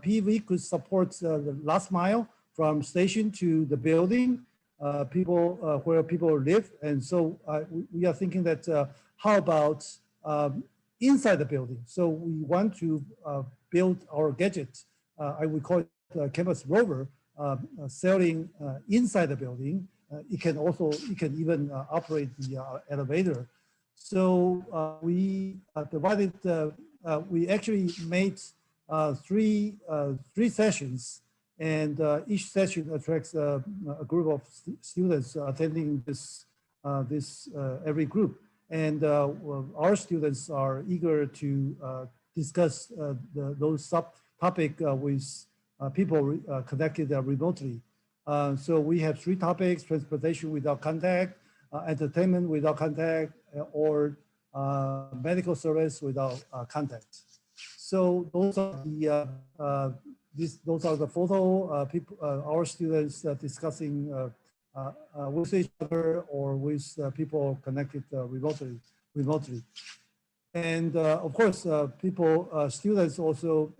PEV could support the last mile from station to the building. Where people live, and so we are thinking that how about inside the building? So we want to build our gadget. I would call it Campus Rover, selling inside the building. It can even operate the elevator. So we divided. We actually made three sessions. And each session attracts a group of students attending this every group. And our students are eager to discuss those subtopics with people connected remotely. So we have three topics: transportation without contact, entertainment without contact, or medical service without contact. So those are the photo people, our students discussing with each other or with people connected remotely. And of course, students also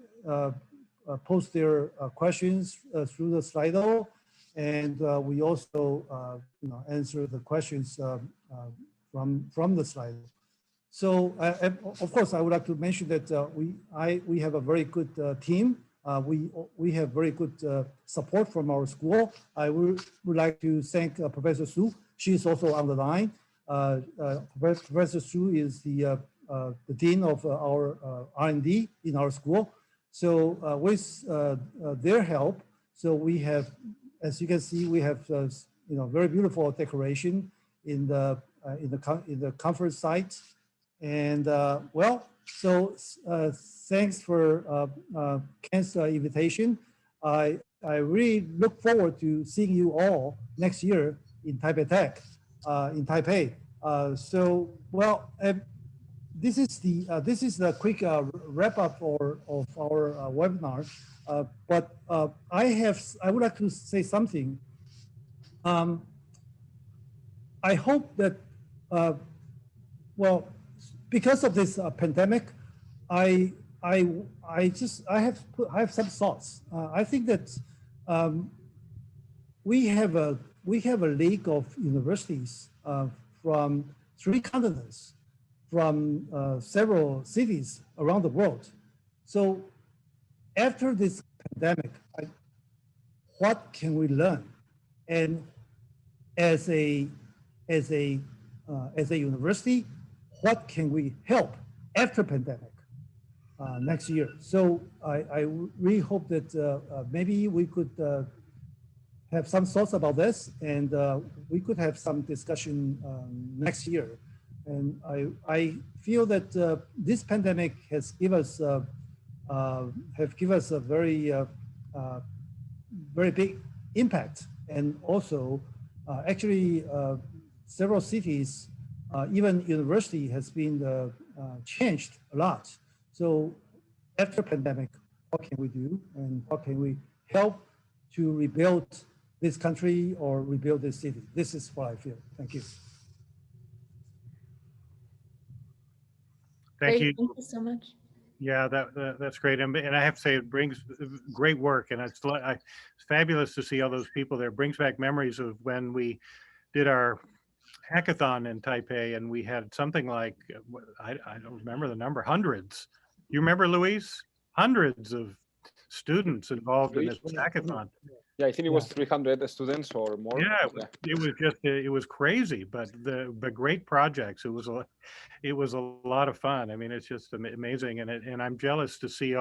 post their questions through the Slido, and we also answer the questions from the Slido. So of course, I would like to mention that we have a very good team. We have very good support from our school. I would like to thank Professor Su. She is also on the line. Professor Su is the dean of our R&D in our school. So with their help, so we have, as you can see, we have very beautiful decoration in the conference site. And so thanks for Ken's invitation. I really look forward to seeing you all next year in Taipei Tech, in Taipei. This is the quick wrap up of our webinar. But I would like to say something. I hope that well, because of this pandemic, I have some thoughts. I think that we have a league of universities from 3 continents, from several cities around the world. So after this pandemic, what can we learn? And as a university, what can we help after pandemic next year? So I really hope that maybe we could have some thoughts about this, and we could have some discussion next year. And I feel that this pandemic has given us a very very big impact, and also actually several cities, even university has been changed a lot. So after pandemic, what can we do, and how can we help to rebuild this country or rebuild this city? This is what I feel. Thank you. Thank you. Thank you so much. Yeah, that's great. And I have to say, it brings great work. And it's fabulous to see all those people there. It brings back memories of when we did our hackathon in Taipei, and we had something like, I don't remember the number, hundreds. You remember, Luis? Hundreds of students involved in this hackathon. Yeah, I think it was 300 students or more. Yeah, it was crazy, but great projects. It was a lot of fun. I mean, it's just amazing, and I'm jealous to see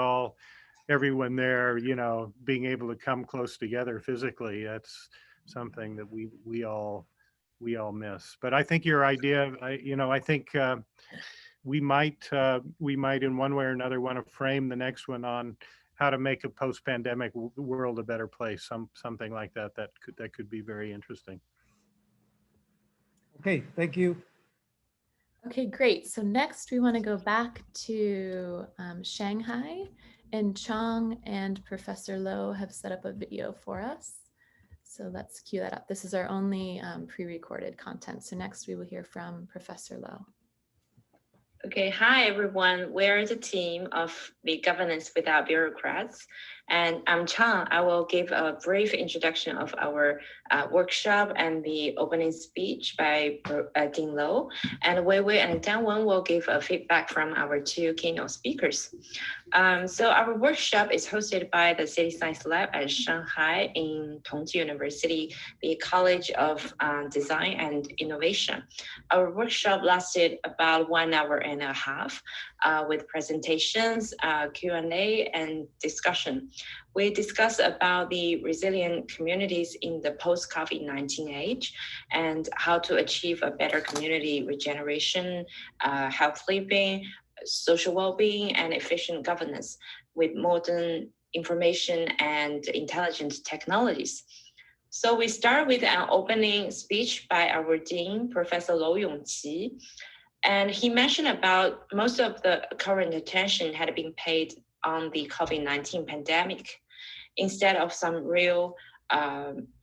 everyone there, you know, being able to come close together physically. That's something that we all miss. But I think your idea, I think we might in one way or another want to frame the next one on how to make a post-pandemic world a better place, something like that. That could be very interesting. Okay, thank you. Okay, great. So next we want to go back to Shanghai, and Chang and Professor Lo have set up a video for us. So let's cue that up. This is our only pre-recorded content. So next we will hear from Professor Lo. Okay, hi everyone. We're the team of the Governance Without Bureaucrats, and I'm Chang. I will give a brief introduction of our workshop and the opening speech by Dean Lo, and Wei Wei and Danwen will give a feedback from our 2 keynote speakers. So our workshop is hosted by the CityScienceLab at Shanghai in Tongji University, the College of Design and Innovation. Our workshop lasted about 1.5 hours with presentations, Q&A, and discussion. We discussed about the resilient communities in the post-COVID-19 age and how to achieve a better community regeneration, health living, social well-being, and efficient governance with modern information and intelligent technologies. So we start with an opening speech by our dean, Professor Lo Yongqi, and he mentioned about most of the current attention had been paid on the COVID-19 pandemic instead of some real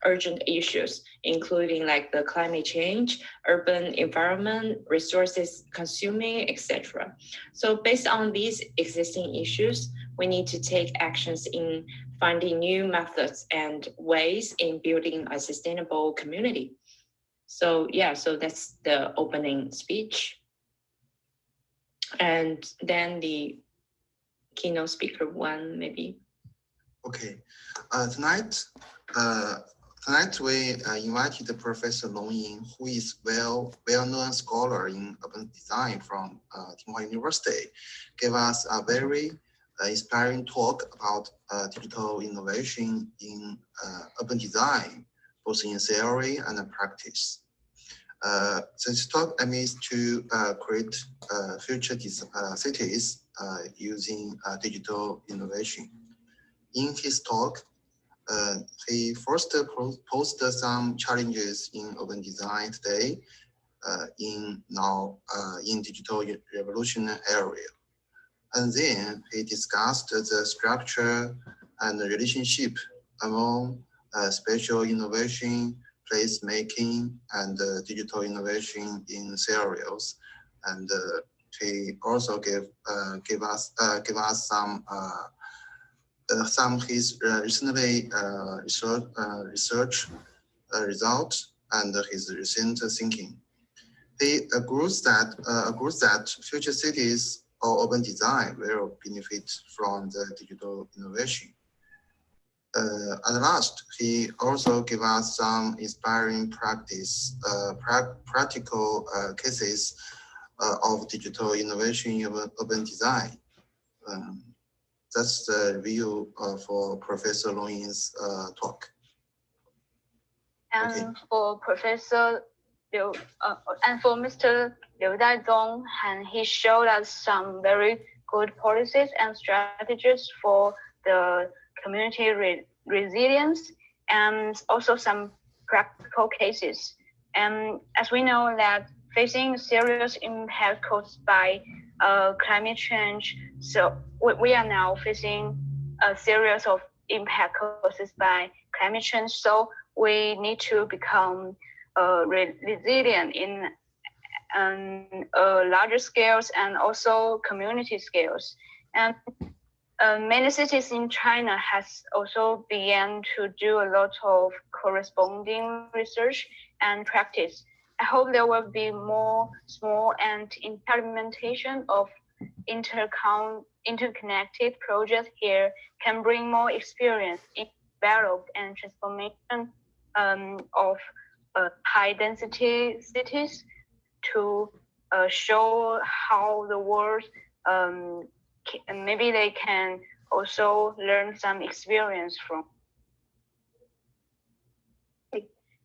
urgent issues, including like the climate change, urban environment, resources consuming, etc. So based on these existing issues, we need to take actions in finding new methods and ways in building a sustainable community. So yeah, so that's the opening speech. And then the keynote speaker 1, maybe. Okay, tonight we invited Professor Long Ying, who is well-known scholar in urban design from Tsinghua University, gave us a very inspiring talk about digital innovation in urban design, both in theory and practice. This talk aims to create future cities using digital innovation. In his talk, he first posed some challenges in urban design today in digital revolution area. And then he discussed the structure and the relationship among spatial innovation, place making, and digital innovation in scenarios and he also give us some his recently research results and his recent thinking. He agrees that future cities or urban design will benefit from the digital innovation. At last, he also gave us some inspiring practical cases of digital innovation in urban design. That's the review for Professor Long Yin's talk. And Okay. for Professor Liu, and for Mr. Liu Daizong, and he showed us some very good policies and strategies for the community resilience, and also some practical cases. And as we know that facing serious impact caused by climate change, so we are now facing a series of impact caused by climate change. So we need to become resilient in larger scales and also community scales. And many cities in China has also began to do a lot of corresponding research and practice. I hope there will be more small and implementation of interconnected projects here can bring more experience in development and transformation of high density cities to show how the world maybe they can also learn some experience from.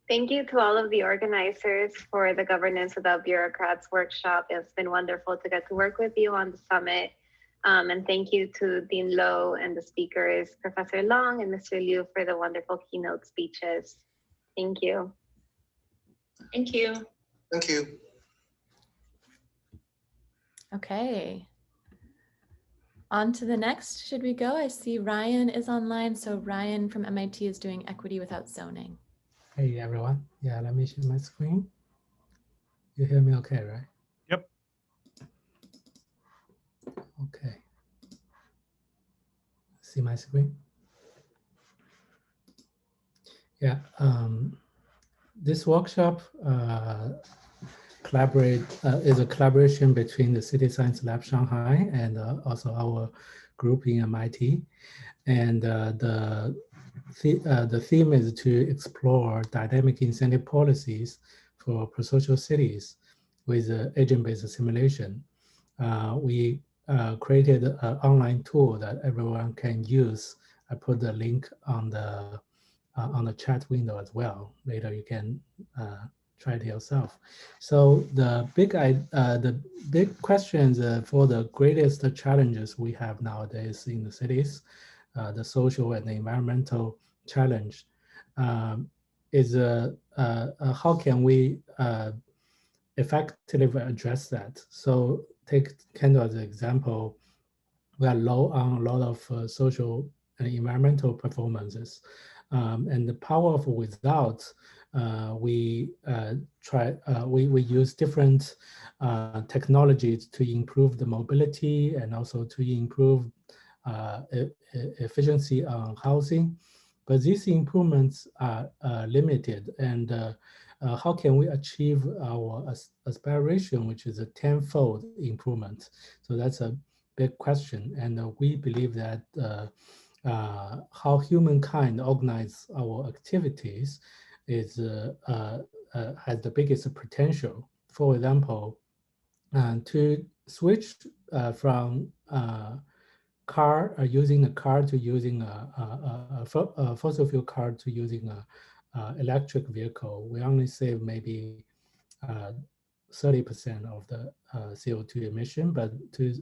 Thank you to all of the organizers for the Governance Without Bureaucrats workshop. It's been wonderful to get to work with you on the summit. And thank you to Dean Lowe and the speakers, Professor Long and Mr. Liu, for the wonderful keynote speeches. Thank you. Thank you. Thank you. Okay. On to the next, should we go? I see Ryan is online. So Ryan from MIT is doing equity without zoning. Hey everyone. Yeah, let me share my screen. You hear me okay, right? Yep. Okay. See my screen? Yeah. This workshop is a collaboration between the CityScienceLab Shanghai and also our group in MIT. And the theme is to explore dynamic incentive policies for pro-social cities with agent-based simulation. We created an online tool that everyone can use. I put the link on the chat window as well. Later you can try it yourself. So the big questions for the greatest challenges we have nowadays in the cities, the social and the environmental challenge is how can we effectively address that? So take Kendall as an example. We are low on a lot of social and environmental performances. And the power of without, we use different technologies to improve the mobility and also to improve efficiency on housing. But these improvements are limited, and how can we achieve our aspiration, which is a 10-fold improvement? So that's a big question, and we believe that how humankind organize our activities is has the biggest potential. For example, to switch from using a car to using a fossil fuel car to using a electric vehicle, we only save maybe 30% of the CO2 emission, but to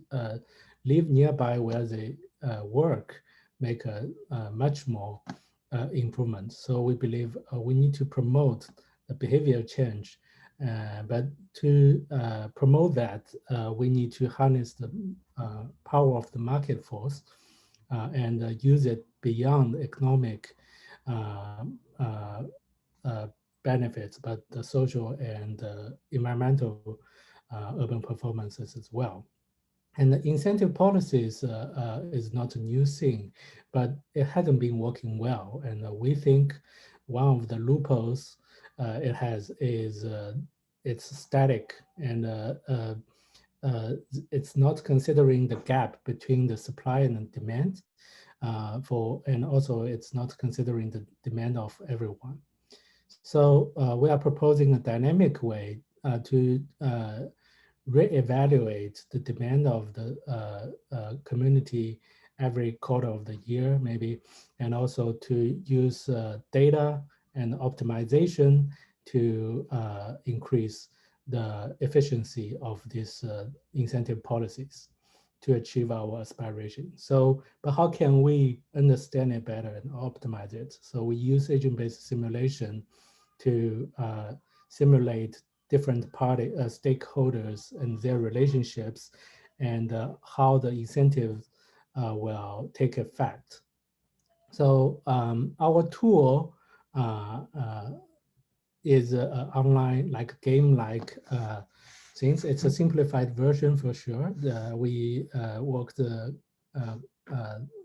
live nearby where they work make a much more improvement. So we believe we need to promote the behavior change, but to promote that, we need to harness the power of the market force and use it beyond economic benefits, but the social and environmental urban performances as well. And the incentive policies is not a new thing, but it hasn't been working well. And we think one of the loopholes it has is it's static, and it's not considering the gap between the supply and the demand and also it's not considering the demand of everyone. So we are proposing a dynamic way to reevaluate the demand of the community every quarter of the year, maybe, and also to use data and optimization to increase the efficiency of these incentive policies to achieve our aspiration. So, but how can we understand it better and optimize it? So we use agent-based simulation to simulate different party stakeholders and their relationships, and how the incentives will take effect. So our tool is online, like game-like things. It's a simplified version for sure. We worked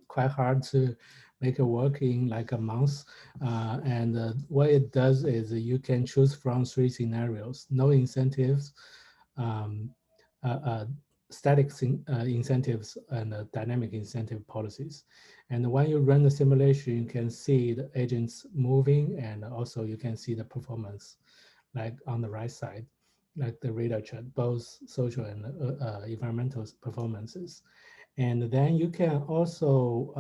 quite hard to make it work in like a month. And what it does is you can choose from 3 scenarios: no incentives, static incentives, and dynamic incentive policies. And when you run the simulation, you can see the agents moving, and also you can see the performance, like on the right side, like the radar chart, both social and environmental performances. And then you can also,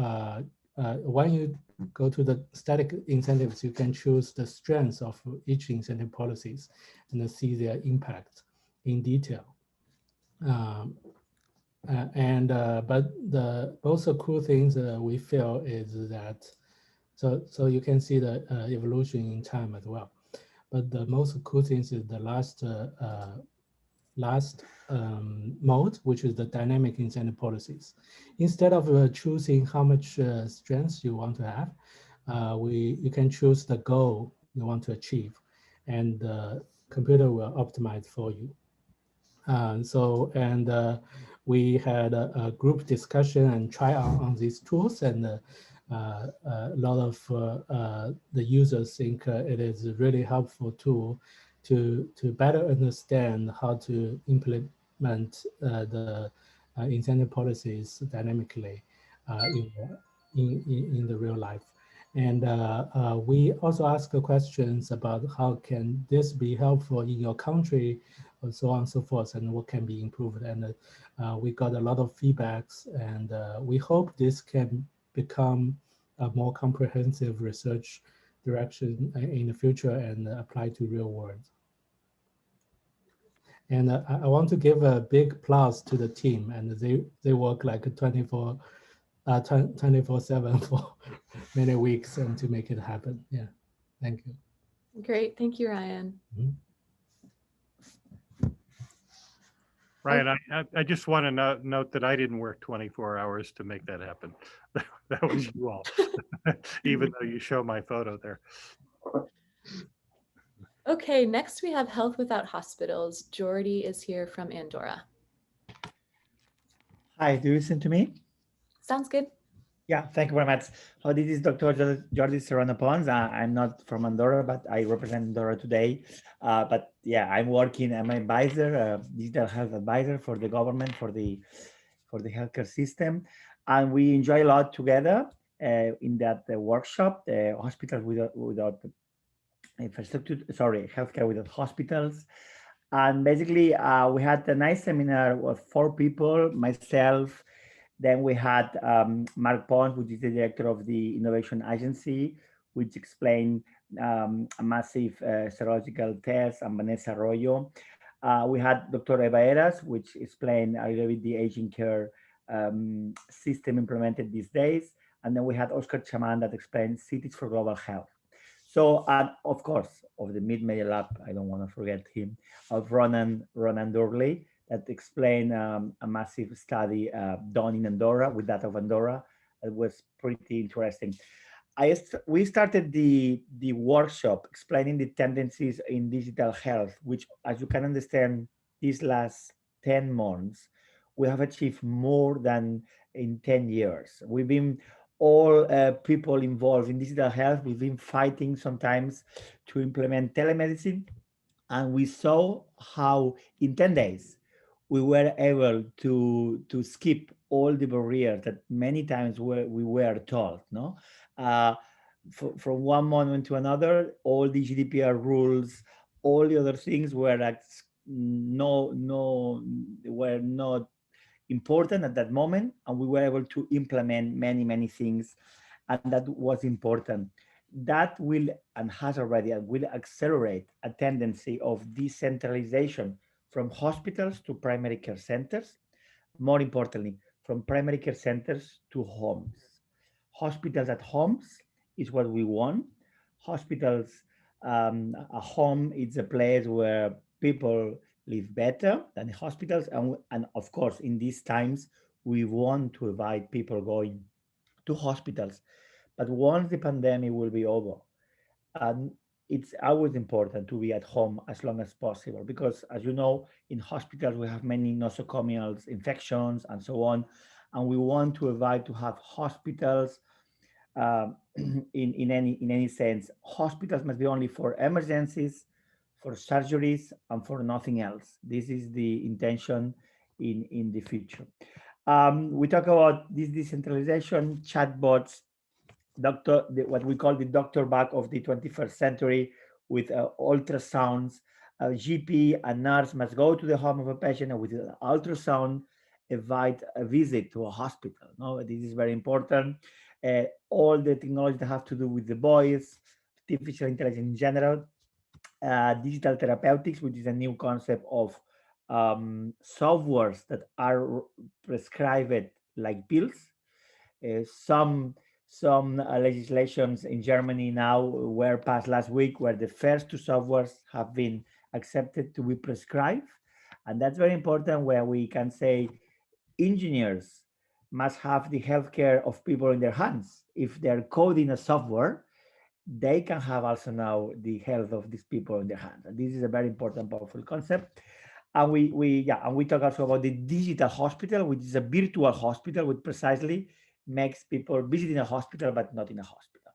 when you go to the static incentives, you can choose the strengths of each incentive policies and see their impact in detail. But the also cool things we feel is that, so you can see the evolution in time as well. But the most cool things is the last mode, which is the dynamic incentive policies. Instead of choosing how much strength you want to have, you can choose the goal you want to achieve, and the computer will optimize for you. We had a group discussion and try on these tools, and a lot of the users think it is a really helpful tool to better understand how to implement the incentive policies dynamically in the real life. And we also ask questions about how can this be helpful in your country, and so on and so forth, and what can be improved. And we got a lot of feedbacks, and we hope this can become a more comprehensive research direction in the future and apply to real world. And I want to give a big applause to the team, and they work like 24/7 for many weeks and to make it happen. Yeah, thank you. Great, thank you, Ryan. Mm-hmm. Ryan, I just want to note that I didn't work 24 hours to make that happen. That was you all, even though you show my photo there. Okay, next we have Health Without Hospitals. Jordi is here from Andorra. Hi, do you listen to me? Sounds good. Yeah, thank you very much. Oh, this is Dr. Jordi Serrano Pons. I'm not from Andorra, but I represent Andorra today. But yeah, I'm working. I'm an advisor, digital health advisor for the government, for the healthcare system, and we enjoy a lot together in that workshop. Hospitals without infrastructure. Sorry, healthcare without hospitals. And basically, we had a nice seminar with 4 people, myself. Then we had Mark Pons, which is the director of the Innovation Agency, which explained a massive serological test, and Vanessa Arroyo. We had Dr. Eva Eras, which explained a little bit the aging care system implemented these days. And then we had Oscar Chaman that explained Cities for Global Health. So, of course, of the Mid-Media Lab, I don't want to forget him, of Ronan Durley, that explained a massive study done in Andorra with data of Andorra. It was pretty interesting. We started the workshop explaining the tendencies in digital health, which, as you can understand, these last 10 months, we have achieved more than in 10 years. We've been all people involved in digital health. We've been fighting sometimes to implement telemedicine, and we saw how in 10 days we were able to skip all the barriers that many times we were told, no? From one moment to another, all the GDPR rules, all the other things were were not important at that moment, and we were able to implement many things, and that was important. That will and has already and will accelerate a tendency of decentralization from hospitals to primary care centers. More importantly, from primary care centers to homes. Hospitals at homes is what we want. Hospitals, a home is a place where people live better than hospitals. And of course, in these times, we want to avoid people going to hospitals. But once the pandemic will be over, it's always important to be at home as long as possible, because as you know, in hospitals, we have many nosocomial infections and so on. And we want to avoid to have hospitals in any sense. Hospitals must be only for emergencies, for surgeries, and for nothing else. This is the intention in the future. We talk about this decentralization, chatbots, what we call the doctor bag of the 21st century, with ultrasounds. A GP and nurse must go to the home of a patient, and with an ultrasound, invite a visit to a hospital. No, this is very important. All the technology that have to do with the voice, artificial intelligence in general, digital therapeutics, which is a new concept of softwares that are prescribed like pills. Some legislations in Germany now were passed last week, where the first two softwares have been accepted to be prescribed. And that's very important, where we can say engineers must have the healthcare of people in their hands. If they're coding a software, they can have also now the health of these people in their hands. And this is a very important, powerful concept. And we talk also about the digital hospital, which is a virtual hospital, which precisely makes people visiting a hospital but not in a hospital.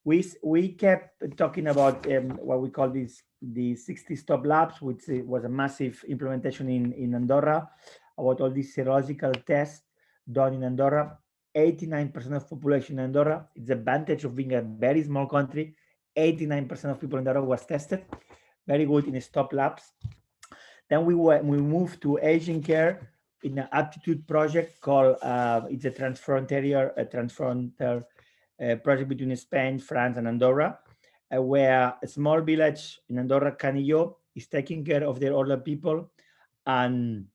We kept talking about what we call the 60 stop labs, which was a massive implementation in Andorra, about all these serological tests done in Andorra. 89% of population in Andorra. It's the advantage of being a very small country. 89% of people in Andorra was tested. Very good in stop labs. Then we moved to aging care in an aptitude project called it's a transfrontier project between Spain, France, and Andorra, where a small village in Andorra, Canillo, is taking care of their older people, and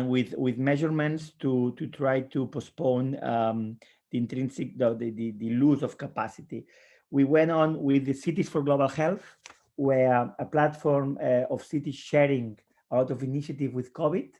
with measurements to try to postpone the intrinsic the loss of capacity. We went on with the Cities for Global Health, where a platform of cities sharing a lot of initiative with COVID,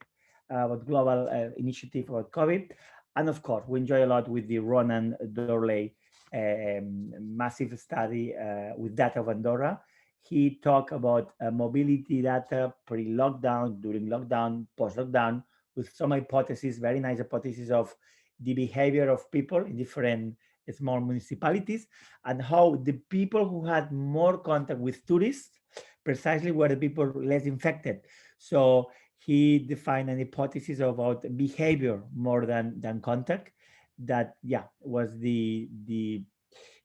about global initiative about COVID. And of course, we enjoy a lot with the Ronan Dorley massive study with data of Andorra. He talked about mobility data pre-lockdown, during lockdown, post-lockdown, with some hypotheses, very nice hypotheses of the behavior of people in different small municipalities, and how the people who had more contact with tourists precisely were the people less infected. So he defined an hypothesis about behavior more than contact, that was the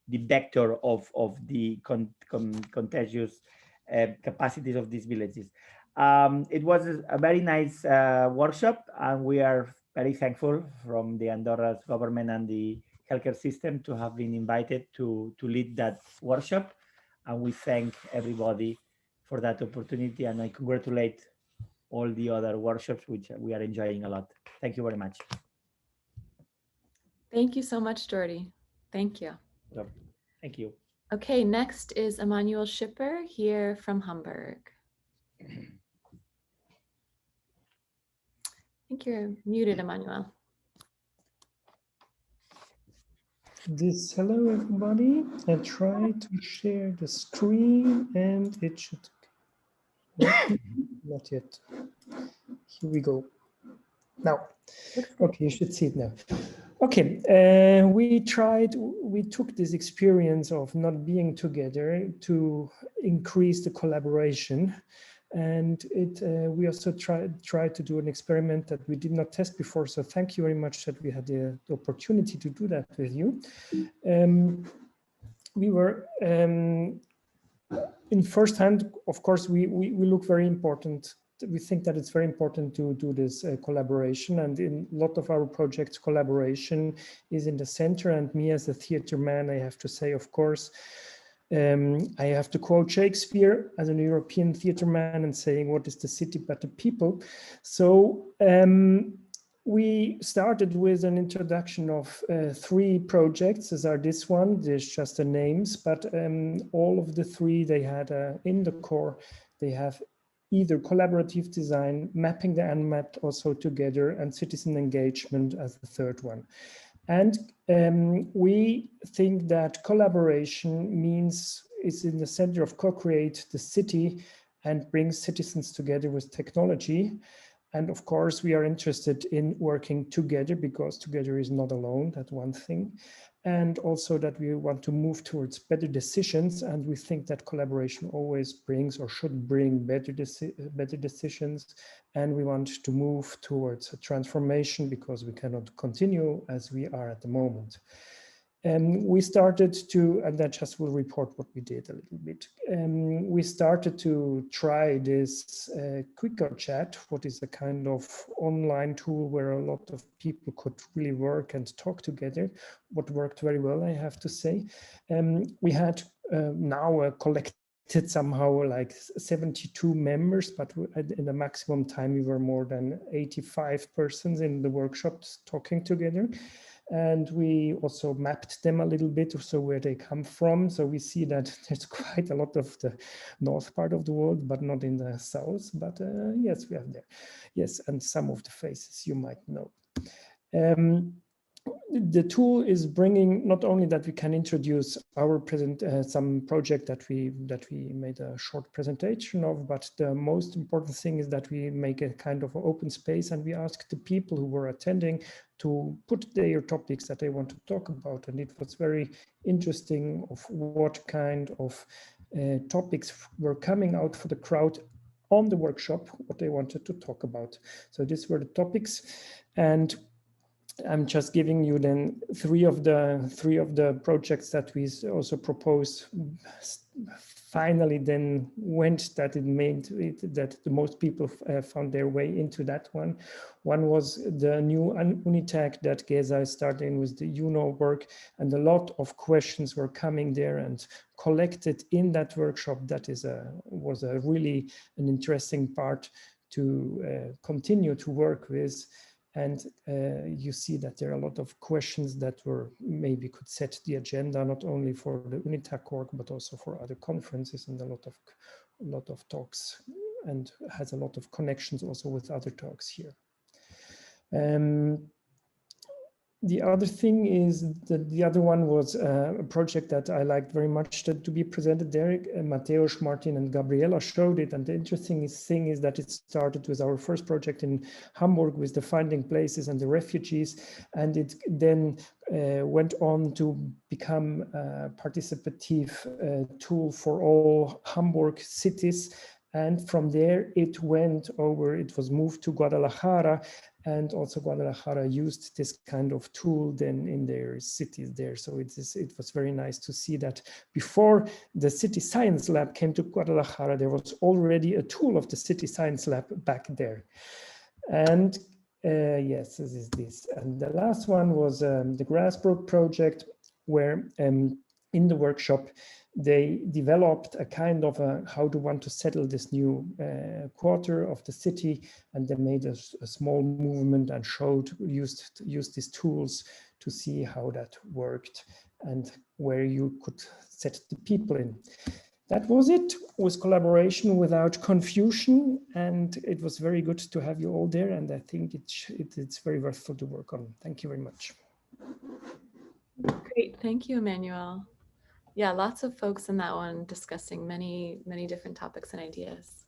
vector of the contagious capacities of these villages. It was a very nice workshop, and we are very thankful from the Andorra's government and the healthcare system to have been invited to lead that workshop. And we thank everybody for that opportunity, and I congratulate all the other workshops, which we are enjoying a lot. Thank you very much. Thank you so much, Jordi. Thank you. Thank you. Okay, next is Emmanuel Schipper here from Hamburg. I think you're muted, Emmanuel. Hello everybody. I try to share the screen and it should work. not yet. Here we go. Now, okay, you should see it now. Okay, we took this experience of not being together to increase the collaboration. And we also tried to do an experiment that we did not test before. So thank you very much that we had the opportunity to do that with you. We were in first hand, of course, we look very important. We think that it's very important to do this collaboration, and in a lot of our projects, collaboration is in the center. And me as a theater man, I have to say, of course, I have to quote Shakespeare as an European theater man and saying, what is the city but the people? So we started with an introduction of 3 projects, as are this one. There's just the names, but all of the 3, they had in the core, they have either collaborative design, mapping the unmapped also together, and citizen engagement as the 3rd one. And we think that collaboration means it's in the center of co-create the city and brings citizens together with technology. And of course, we are interested in working together, because together is not alone, that's one thing. And also that we want to move towards better decisions. And we think that collaboration always brings or should bring better decisions. And we want to move towards a transformation, because we cannot continue as we are at the moment. And we started to, and that just will report what we did a little bit. We started to try this quicker chat, what is a kind of online tool where a lot of people could really work and talk together, what worked very well, I have to say. We had now collected somehow like 72 members, but in the maximum time we were more than 85 persons in the workshops talking together. And we also mapped them a little bit, so where they come from. So we see that there's quite a lot of the north part of the world, but not in the south. But yes, we have there. Yes, and some of the faces you might know. The tool is bringing not only that we can introduce our some project that we made a short presentation of, but the most important thing is that we make a kind of open space, and we ask the people who were attending to put their topics that they want to talk about. And it was very interesting of what kind of topics were coming out for the crowd on the workshop, what they wanted to talk about. So these were the topics, and I'm just giving you then three of the projects that we also proposed. Finally, then went that it made it that the most people found their way into that one. One was the new Unitag that Gadea is starting with the work, and a lot of questions were coming there and collected in that workshop. That was a really an interesting part to continue to work with. And you see that there are a lot of questions that were maybe could set the agenda, not only for the Unitag work, but also for other conferences, and a lot of talks, and has a lot of connections also with other talks here. The other thing is that the other one was a project that I liked very much to be presented there. Mateusz, Martin, and Gabriela showed it. And the interesting thing is that it started with our first project in Hamburg with the finding places and the refugees. And it then went on to become a participative tool for all Hamburg cities. And from there, it was moved to Guadalajara, and also Guadalajara used this kind of tool then in their cities there. So it was very nice to see that before the CityScienceLab came to Guadalajara, there was already a tool of the CityScienceLab back there. And yes, this is this. And the last one was the Grassbrook project, where in the workshop, they developed a kind of how to want to settle this new quarter of the city, and they made a small movement and used these tools to see how that worked and where you could set the people in. That was it. Was collaboration without confusion, and it was very good to have you all there, and I think it's very worthwhile to work on. Thank you very much. Great, thank you, Emmanuel. Yeah, lots of folks in that one discussing many different topics and ideas.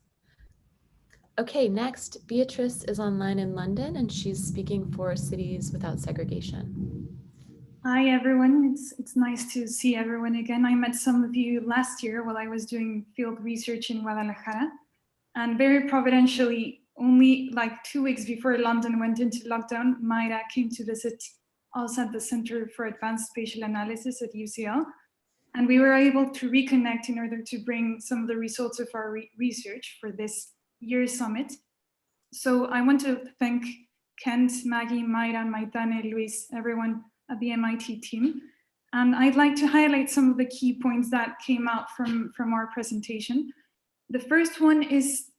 Okay, next, Beatrice is online in London and she's speaking for Cities Without Segregation. Hi everyone, it's nice to see everyone again. I met some of you last year while I was doing field research in Guadalajara, and very providentially, only like 2 weeks before London went into lockdown, Mayra came to visit us at the Center for Advanced Spatial Analysis at UCL, and we were able to reconnect in order to bring some of the results of our research for this year's summit. So I want to thank Kent, Maggie, Mayra, Maitane, Luis, everyone at the MIT team. And I'd like to highlight some of the key points that came out from our presentation. The first one is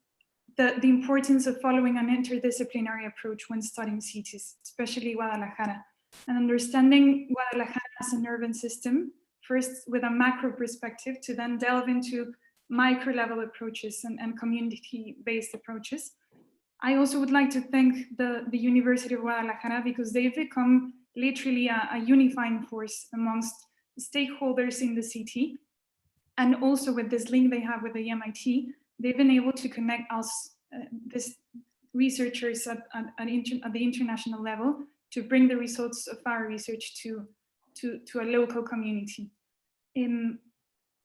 the importance of following an interdisciplinary approach when studying cities, especially Guadalajara, and understanding Guadalajara as an urban system, first with a macro perspective, to then delve into micro level approaches and community-based approaches. I also would like to thank the University of Guadalajara, because they've become literally a unifying force amongst stakeholders in the city. And also with this link they have with the MIT, they've been able to connect us, these researchers at the international level, to bring the results of our research to a local community.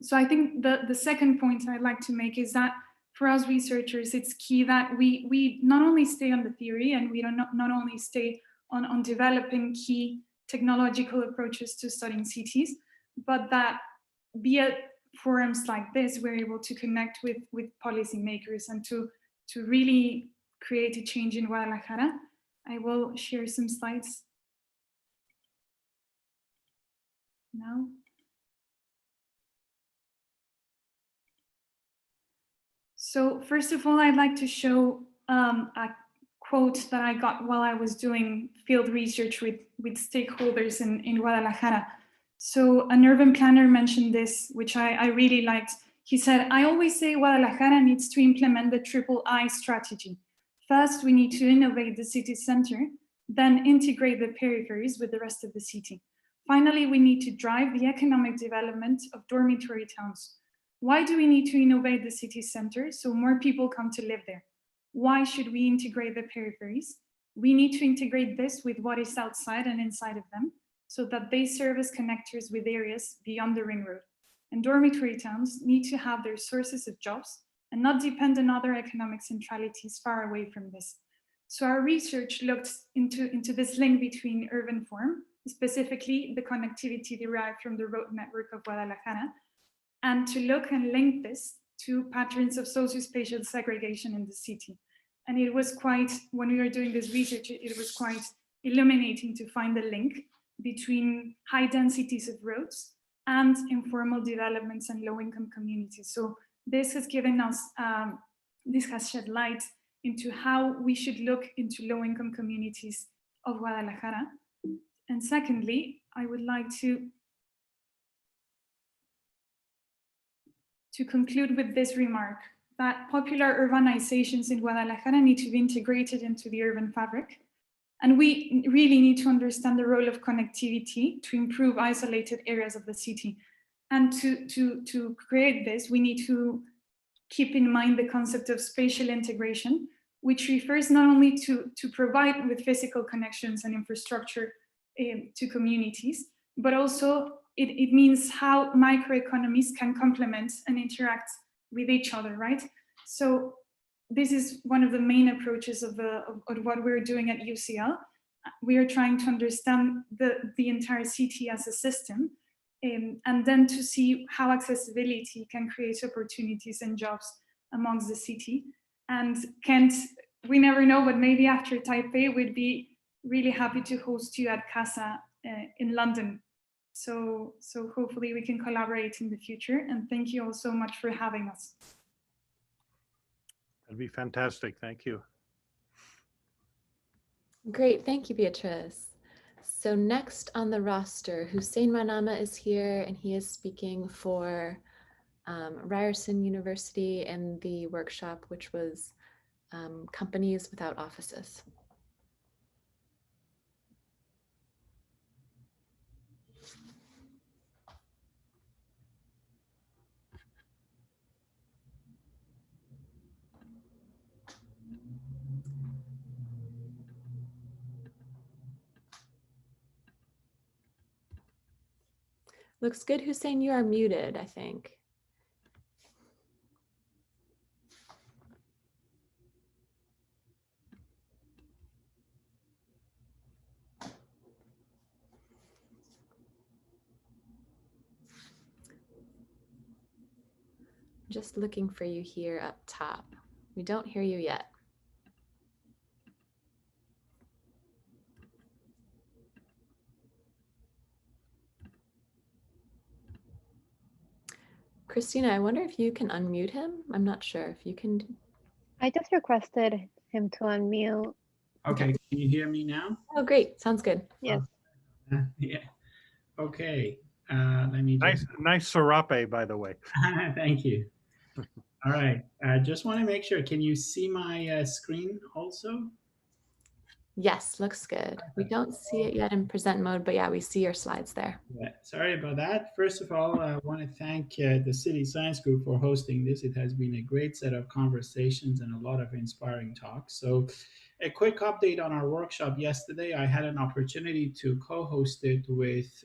So I think the second point I'd like to make is that for us researchers, it's key that we not only stay on the theory, and we don't not only stay on developing key technological approaches to studying cities, but that via forums like this, we're able to connect with policymakers and to really create a change in Guadalajara. I will share some slides now. So first of all, I'd like to show a quote that I got while I was doing field research with stakeholders in Guadalajara. So an urban planner mentioned this, which I really liked. He said, I always say Guadalajara needs to implement the triple I strategy. First, we need to innovate the city center, then integrate the peripheries with the rest of the city. Finally, we need to drive the economic development of dormitory towns. Why do we need to innovate the city center so more people come to live there? Why should we integrate the peripheries? We need to integrate this with what is outside and inside of them, so that they serve as connectors with areas beyond the ring road. And dormitory towns need to have their sources of jobs and not depend on other economic centralities far away from this. So our research looked into this link between urban form, specifically the connectivity derived from the road network of Guadalajara, and to look and link this to patterns of socio-spatial segregation in the city. And it was quite, when we were doing this research, it was quite illuminating to find the link between high densities of roads and informal developments and low-income communities. So this has given us, this has shed light into how we should look into low-income communities of Guadalajara. And secondly, I would like to conclude with this remark, that popular urbanizations in Guadalajara need to be integrated into the urban fabric. And we really need to understand the role of connectivity to improve isolated areas of the city. And to create this, we need to keep in mind the concept of spatial integration, which refers not only to provide with physical connections and infrastructure to communities, but also it means how microeconomies can complement and interact with each other, right? So this is one of the main approaches of what we're doing at UCL. We are trying to understand the entire city as a system, and then to see how accessibility can create opportunities and jobs amongst the city. And Kent, we never know, but maybe after Taipei, we'd be really happy to host you at Casa in London. So hopefully we can collaborate in the future. And thank you all so much for having us. That'd be fantastic. Thank you. Great. Thank you, Beatrice. So next on the roster, Hussein Manama is here, and he is speaking for Ryerson University in the workshop, which was Companies Without Offices. Looks good. Hussein, you are muted, I think. Just looking for you here up top. We don't hear you yet. Christina, I wonder if you can unmute him. I'm not sure if you can. I just requested him to unmute. Okay, can you hear me now? Oh, great. Sounds good. Yes. Yeah. Okay. Let me just... Nice serape, by the way. Thank you. All right. I just want to make sure. Can you see my screen also? Yes, looks good. We don't see it yet in present mode, but yeah, we see your slides there. Yeah, sorry about that. First of all, I want to thank the City Science Group for hosting this. It has been a great set of conversations and a lot of inspiring talks. So a quick update on our workshop yesterday. I had an opportunity to co-host it with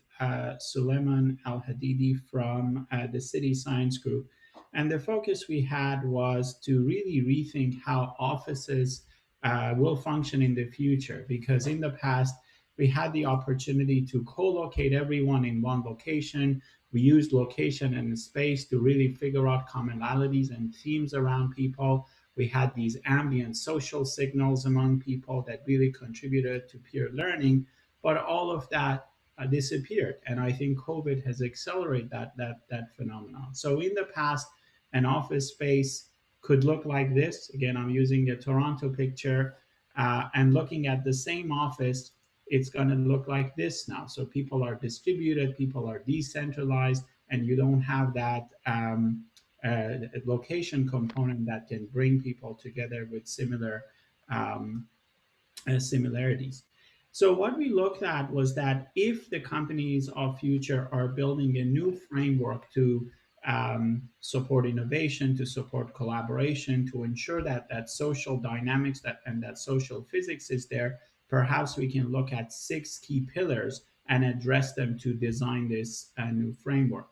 Suleiman Al-Hadidi from the City Science Group. And the focus we had was to really rethink how offices will function in the future, because in the past, we had the opportunity to co-locate everyone in one location. We used location and space to really figure out commonalities and themes around people. We had these ambient social signals among people that really contributed to peer learning, but all of that disappeared. And I think COVID has accelerated that phenomenon. So in the past, an office space could look like this. Again, I'm using a Toronto picture, and looking at the same office, it's going to look like this now. So people are distributed, people are decentralized, and you don't have that location component that can bring people together with similar similarities. So what we looked at was that if the companies of future are building a new framework to support innovation, to support collaboration, to ensure that that social dynamics and that social physics is there, perhaps we can look at 6 key pillars and address them to design this new framework.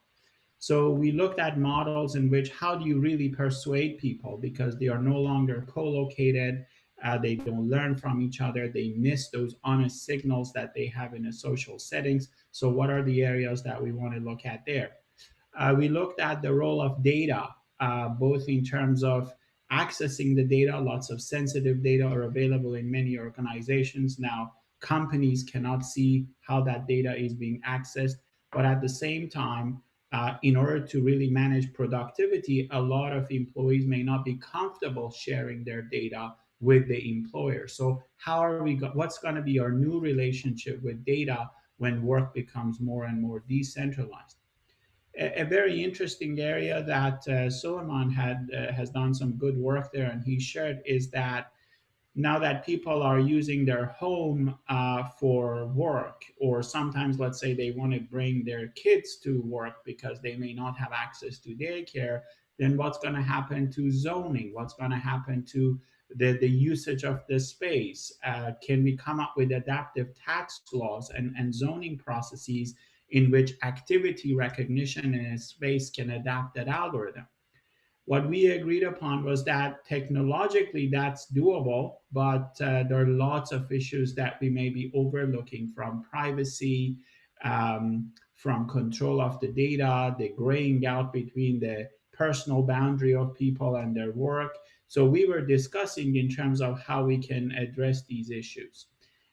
So we looked at models in which how do you really persuade people, because they are no longer co-located, they don't learn from each other, they miss those honest signals that they have in a social settings. So what are the areas that we want to look at there? We looked at the role of data, both in terms of accessing the data. Lots of sensitive data are available in many organizations. Now, companies cannot see how that data is being accessed, but at the same time, in order to really manage productivity, a lot of employees may not be comfortable sharing their data with the employer. So how are we, what's going to be our new relationship with data when work becomes more and more decentralized? A very interesting area that Suleiman has done some good work there, and he shared, is that now that people are using their home for work, or sometimes let's say they want to bring their kids to work because they may not have access to daycare, then what's going to happen to zoning? What's going to happen to the usage of the space? Can we come up with adaptive tax laws and zoning processes in which activity recognition in a space can adapt that algorithm? What we agreed upon was that technologically that's doable, but there are lots of issues that we may be overlooking, from privacy, from control of the data, the graying out between the personal boundary of people and their work. So we were discussing in terms of how we can address these issues.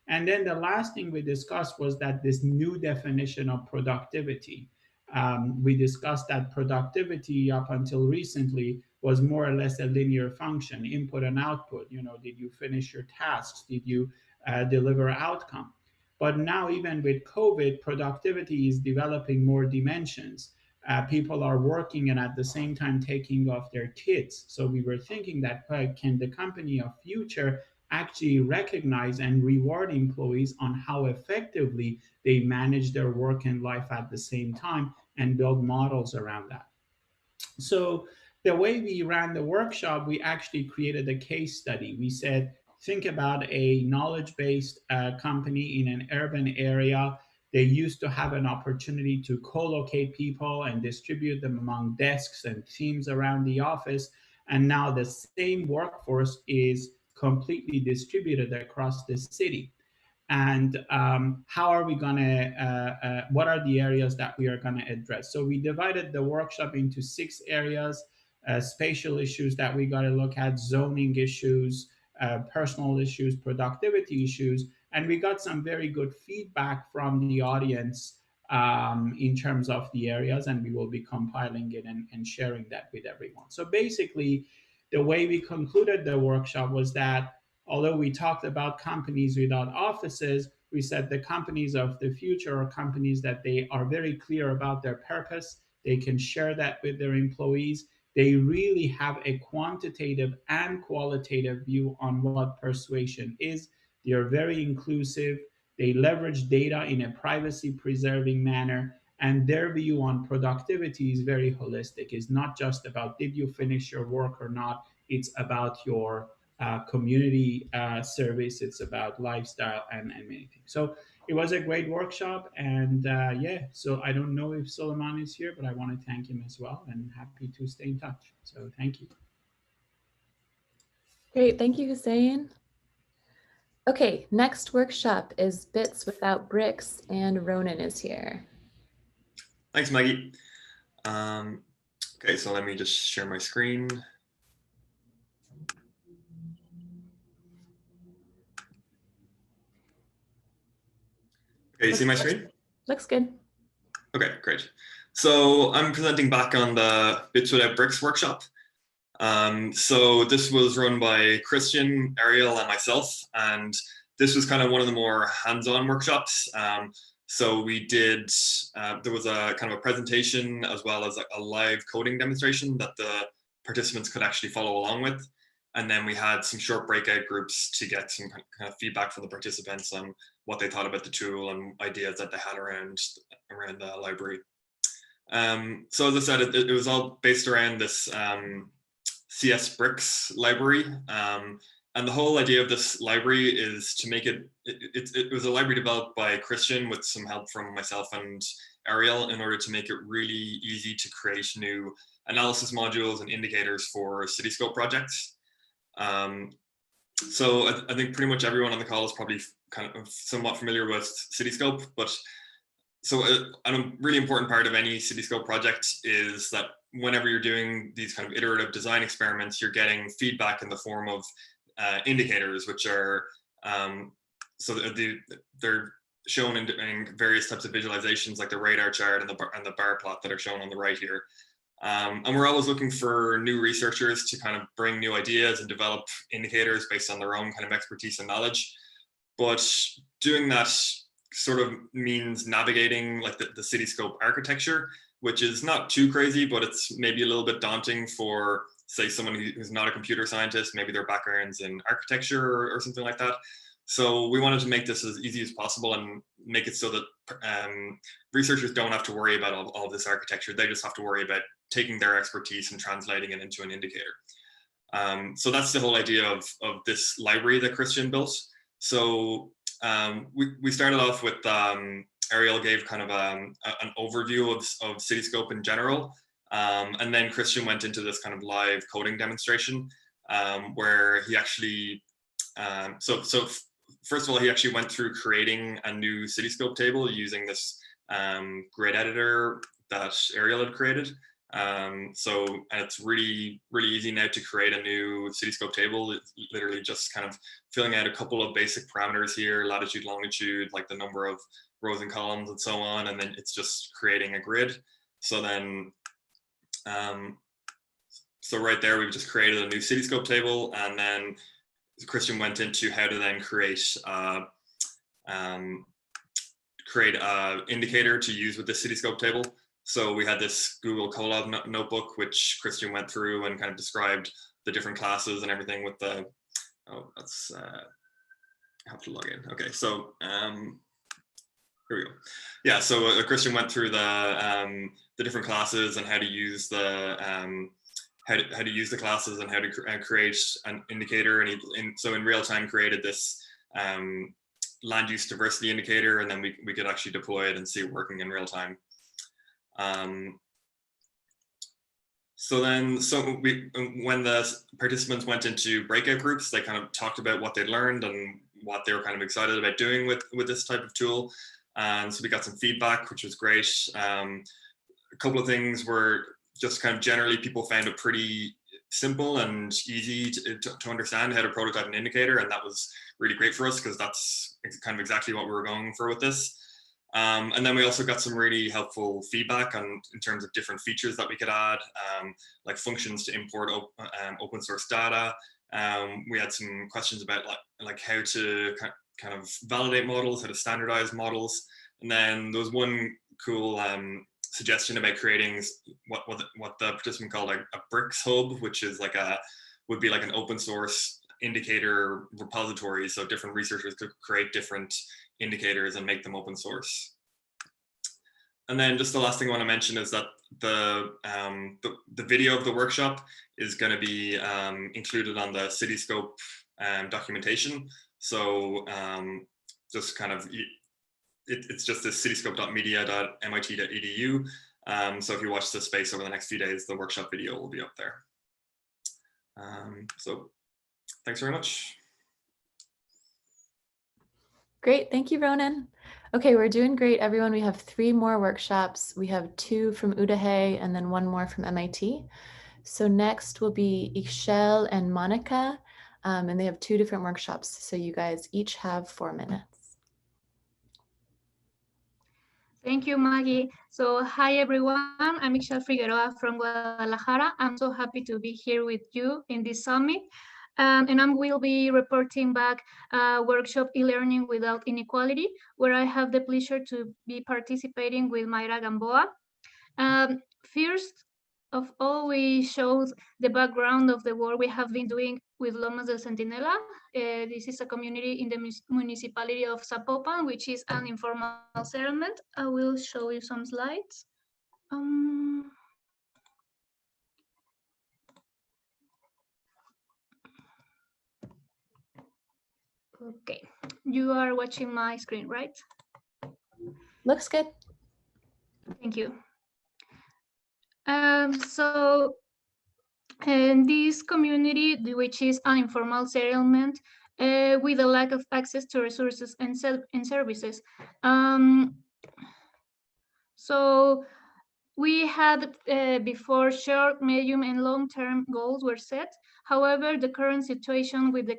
And then the last thing we discussed was that this new definition of productivity. We discussed that productivity up until recently was more or less a linear function, input and output. You know, did you finish your tasks? Did you deliver outcome? But now, even with COVID, productivity is developing more dimensions. People are working and at the same time taking off their kids. So we were thinking that can the company of future actually recognize and reward employees on how effectively they manage their work and life at the same time, and build models around that. So the way we ran the workshop, we actually created a case study. We said, think about a knowledge-based company in an urban area. They used to have an opportunity to co-locate people and distribute them among desks and teams around the office. And now the same workforce is completely distributed across the city. And how are we gonna, what are the areas that we are gonna address? So we divided the workshop into 6 areas: spatial issues that we gotta look at, zoning issues, personal issues, productivity issues, and we got some very good feedback from the audience in terms of the areas, and we will be compiling it and sharing that with everyone. So basically, the way we concluded the workshop was that although we talked about companies without offices, we said the companies of the future are companies that they are very clear about their purpose. They can share that with their employees. They really have a quantitative and qualitative view on what persuasion is. They are very inclusive. They leverage data in a privacy-preserving manner. And their view on productivity is very holistic. It's not just about did you finish your work or not. It's about your community service. It's about lifestyle and many things. So it was a great workshop. And yeah, so I don't know if Solomon is here, but I want to thank him as well and happy to stay in touch. So thank you. Great, thank you, Hussein. Okay, next workshop is Bits Without Bricks, and Ronan is here. Thanks, Maggie. Okay, so let me just share my screen. Okay, you see my screen? Looks good. Okay, great. So I'm presenting back on the Bits Without Bricks workshop. So this was run by Christian, Ariel, and myself, and this was kind of one of the more hands-on workshops. So we did, there was a kind of a presentation as well as a live coding demonstration that the participants could actually follow along with. And then we had some short breakout groups to get some kind of feedback from the participants on what they thought about the tool and ideas that they had around the library. So as I said, it was all based around this CS Bricks library. And the whole idea of this library is to make it was a library developed by Christian with some help from myself and Ariel in order to make it really easy to create new analysis modules and indicators for CityScope projects. So I think pretty much everyone on the call is probably kind of somewhat familiar with CityScope, but so a really important part of any CityScope project is that whenever you're doing these kind of iterative design experiments, you're getting feedback in the form of indicators, which are so they're shown in various types of visualizations, like the radar chart and the bar plot that are shown on the right here. And we're always looking for new researchers to kind of bring new ideas and develop indicators based on their own kind of expertise and knowledge. But doing that sort of means navigating like the CityScope architecture, which is not too crazy, but it's maybe a little bit daunting for, say, someone who's not a computer scientist, maybe their background's in architecture or something like that. So we wanted to make this as easy as possible and make it so that researchers don't have to worry about all this architecture. They just have to worry about taking their expertise and translating it into an indicator. So that's the whole idea of this library that Christian built. So we started off with Ariel gave kind of an overview of CityScope in general. And then Christian went into this kind of live coding demonstration where he actually, so first of all, he actually went through creating a new CityScope table using this grid editor that Ariel had created. So and it's really easy now to create a new CityScope table. It's literally just kind of filling out a couple of basic parameters here, latitude, longitude, like the number of rows and columns and so on. And then it's just creating a grid. So then, so right there, we've just created a new CityScope table, and then Christian went into how to then create an indicator to use with the CityScope table. So we had this Google Colab notebook, which Christian went through and kind of described the different classes and everything with the, oh, that's, I have to log in. Okay, so here we go. Yeah, so Christian went through the different classes and how to use the, how to use the classes and how to create an indicator. And so in real time created this land use diversity indicator, and then we could actually deploy it and see it working in real time. When the participants went into breakout groups, they kind of talked about what they'd learned and what they were kind of excited about doing with this type of tool. And so we got some feedback, which was great. A couple of things were just kind of generally people found it pretty simple and easy to understand how to prototype an indicator. And that was really great for us because that's kind of exactly what we were going for with this. And then we also got some really helpful feedback in terms of different features that we could add, like functions to import open source data. We had some questions about like how to kind of validate models, how to standardize models. And then there was one cool suggestion about creating what the participant called a bricks hub, which is would be like an open source indicator repository. So different researchers could create different indicators and make them open source. And then just the last thing I want to mention is that the video of the workshop is going to be included on the Cityscope documentation. So just kind of, it's just this cityscope.media.mit.edu. So if you watch this space over the next few days, the workshop video will be up there. So thanks very much. Great, thank you, Ronan. Okay, we're doing great, everyone. We have 3 more workshops. We have 2 from UDAHE and then 1 more from MIT. So next will be Ixchel and Monica, and they have 2 different workshops. So you guys each have 4 minutes. Thank you, Maggie. So hi, everyone. I'm Ixchel Figueroa from Guadalajara. I'm so happy to be here with you in this summit. And I will be reporting back a workshop e-learning without inequality, where I have the pleasure to be participating with Mayra Gamboa. First of all, we showed the background of the work we have been doing with Lomas del Centinela. This is a community in the municipality of Zapopan, which is an informal settlement. I will show you some slides. Okay, you are watching my screen, right? Looks good. Thank you. So in this community, which is an informal settlement with a lack of access to resources and services. So we had before short, medium, and long-term goals were set. However, the current situation with the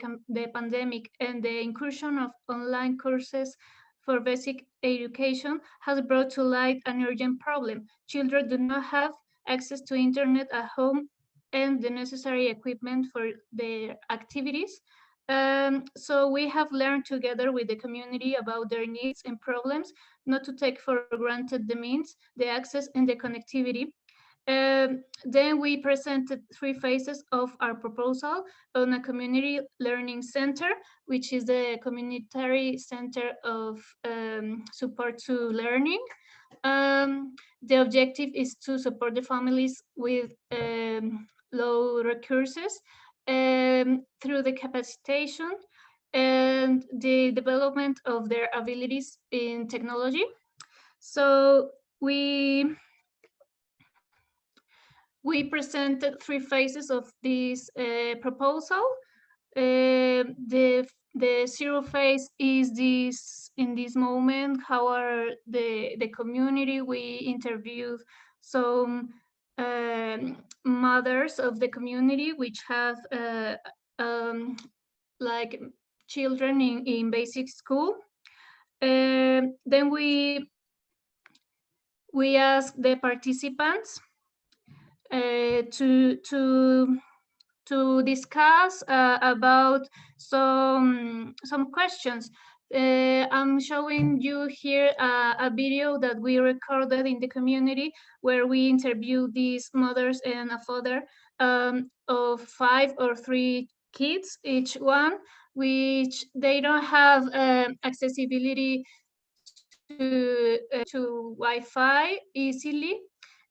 pandemic and the inclusion of online courses for basic education has brought to light an urgent problem. Children do not have access to internet at home and the necessary equipment for their activities. So we have learned together with the community about their needs and problems, not to take for granted the means, the access, and the connectivity. Then we presented 3 phases of our proposal on a community learning center, which is the community center of support to learning. The objective is to support the families with low resources through the capacitation and the development of their abilities in technology. So we presented 3 phases of this proposal. The 0 phase is in this moment, how are the community. We interviewed some mothers of the community which have like children in basic school. Then we asked the participants to discuss about some questions. I'm showing you here a video that we recorded in the community where we interviewed these mothers and a father of 5 or 3 kids, each one, which they don't have accessibility to Wi-Fi easily,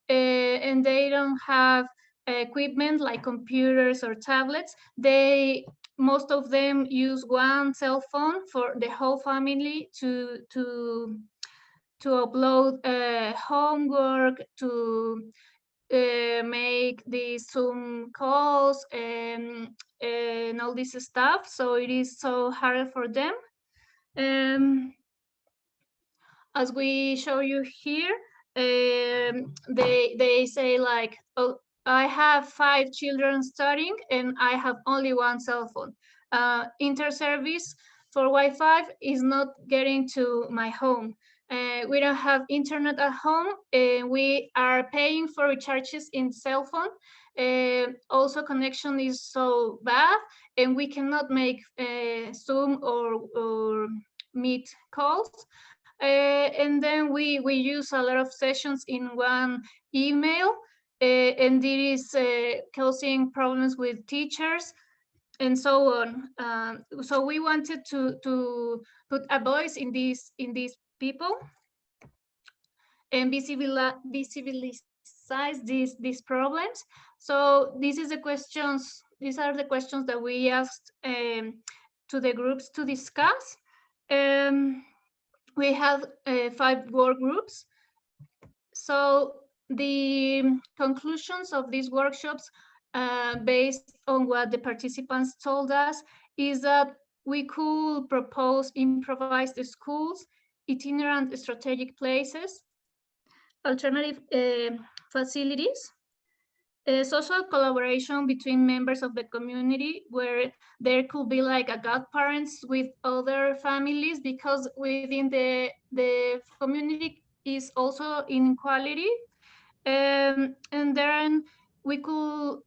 and they don't have equipment like computers or tablets. They most of them use one cell phone for the whole family to upload homework, to make these Zoom calls and all this stuff. So it is so hard for them. As we show you here, they say like, oh, I have 5 children studying and I have only one cell phone. Inter-service for Wi-Fi is not getting to my home. We don't have internet at home. We are paying for recharges in cell phone. Also, connection is so bad, and we cannot make Zoom or Meet calls. And then we use a lot of sessions in one email, and it is causing problems with teachers and so on. So we wanted to put a voice in these people and visibilize these problems. So these are the questions that we asked to the groups to discuss. We have 5 work groups. So the conclusions of these workshops, based on what the participants told us, is that we could propose improvised schools, itinerant strategic places, alternative facilities, social collaboration between members of the community, where there could be like a godparents with other families, because within the community is also inequality. And then we could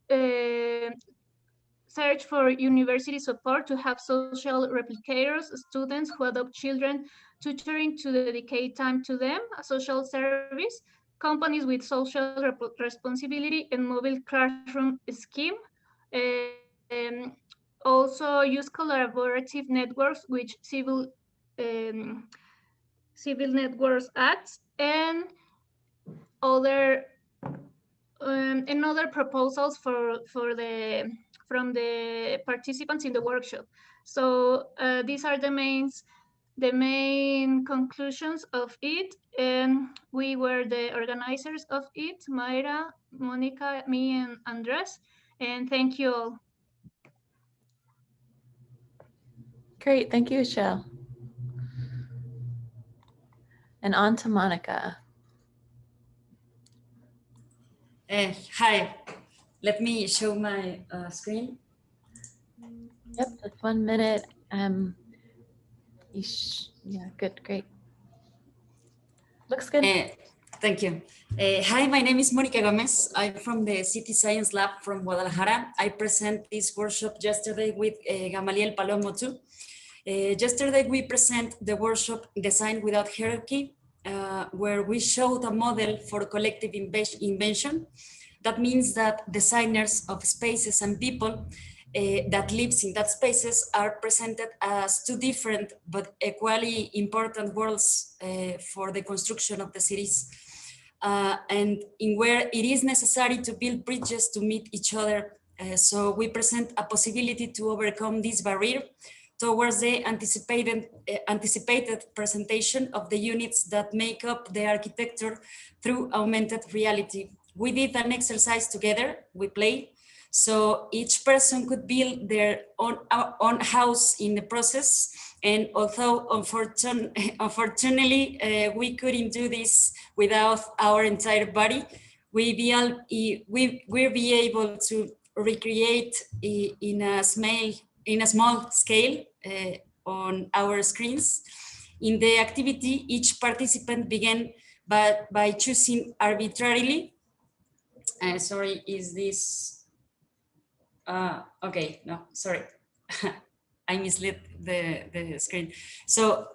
search for university support to have social replicators, students who adopt children, tutoring to dedicate time to them, a social service, companies with social responsibility, and mobile classroom scheme. Also use collaborative networks, which Civil Networks Acts, and other proposals from the participants in the workshop. So these are the main conclusions of it, and we were the organizers of it, Mayra, Monica, me, and Andres, and thank you all. Great, thank you, Shell. And on to Monica. Hi, let me show my screen. Yep, just 1 minute. Yeah, good, great. Looks good. Thank you. Hi, my name is Monica Gomez. I'm from the CityScienceLab from Guadalajara. I present this workshop yesterday with Gamaliel Palomo too. Yesterday we present the workshop Design Without Hierarchy, where we showed a model for collective invention. That means that designers of spaces and people that lives in that spaces are presented as 2 different but equally important worlds for the construction of the cities, and in where it is necessary to build bridges to meet each other. So we present a possibility to overcome this barrier towards the anticipated presentation of the units that make up the architecture through augmented reality. We did an exercise together, we played, so each person could build their own house in the process. And although unfortunately we couldn't do this without our entire body, we'll be able to recreate in a small scale on our screens. In the activity, each participant began by choosing arbitrarily. Sorry, is this? Okay, no, sorry. I misled the screen. So,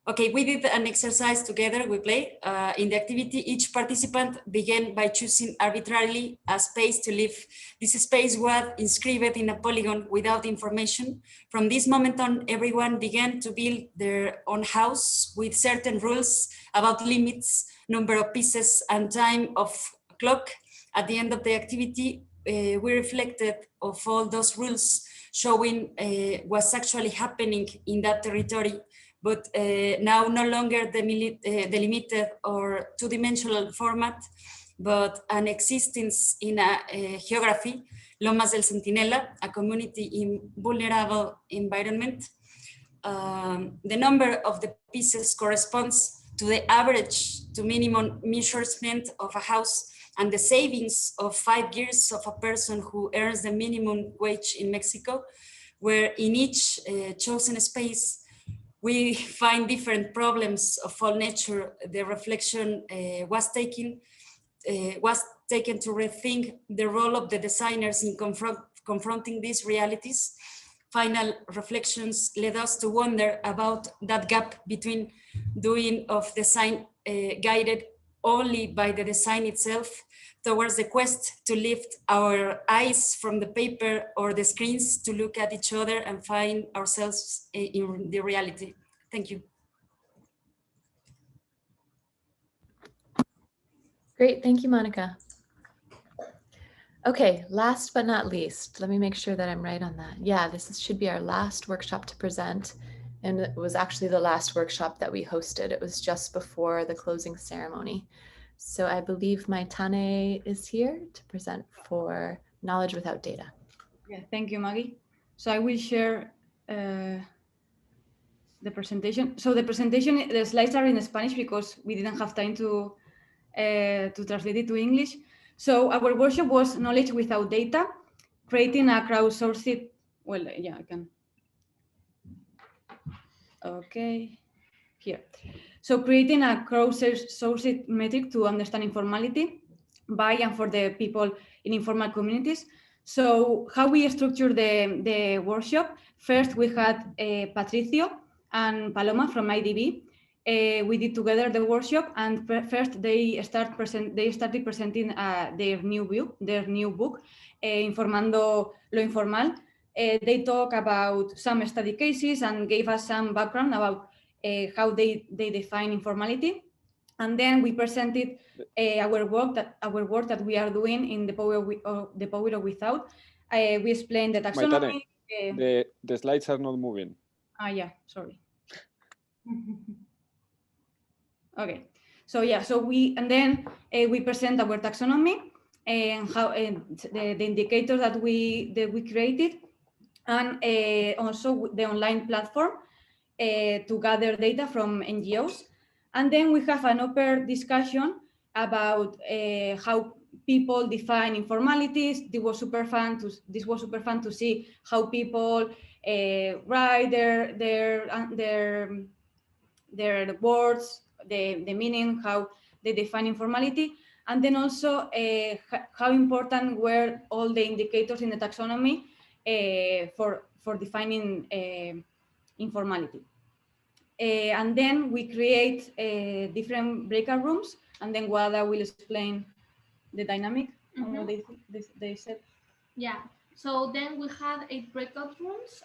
okay, we did an exercise together, we played. In the activity, each participant began by choosing arbitrarily a space to live. This space was inscribed in a polygon without information. From this moment on, everyone began to build their own house with certain rules about limits, number of pieces, and time of clock. At the end of the activity, we reflected of all those rules showing what's actually happening in that territory, but now no longer delimited or two-dimensional format, but an existence in a geography, Lomas del Centinela, a community in vulnerable environment. The number of the pieces corresponds to the average to minimum measurement of a house and the savings of 5 years of a person who earns the minimum wage in Mexico, where in each chosen space, we find different problems of all nature. The reflection was taken to rethink the role of the designers in confronting these realities. Final reflections led us to wonder about that gap between doing of design guided only by the design itself towards the quest to lift our eyes from the paper or the screens to look at each other and find ourselves in the reality. Thank you. Great, thank you, Monica. Okay, last but not least, let me make sure that I'm right on that. Yeah, should be our last workshop to present. And it was actually the last workshop that we hosted. It was just before the closing ceremony. So I believe my Tane is here to present for Knowledge Without Data. Yeah, thank you, Maggie. So I will share the presentation. So the slides are in Spanish because we didn't have time to translate it to English. So our workshop was Knowledge Without Data, creating a crowdsourced, well, yeah, I can. Okay, here. So creating a crowdsourced metric to understand informality by and for the people in informal communities. So how we structured the workshop, first we had Patricio and Paloma from IDB. We did together the workshop, and first they started presenting their new book, Informando lo Informal. They talk about some study cases and gave us some background about how they define informality. And then we presented our work that we are doing in the power of without. We explained the taxonomy. The slides are not moving. Yeah, sorry. Okay, so yeah, so we present our taxonomy and how the indicators that we created, and also the online platform to gather data from NGOs. And then we have an open discussion about how people define informalities. This was super fun to see how people write their words, the meaning, how they define informality, and then also how important were all the indicators in the taxonomy for defining informality. And then we create different breakout rooms, and then Guada will explain the dynamic on what they said. Yeah. So then we had 8 breakout rooms.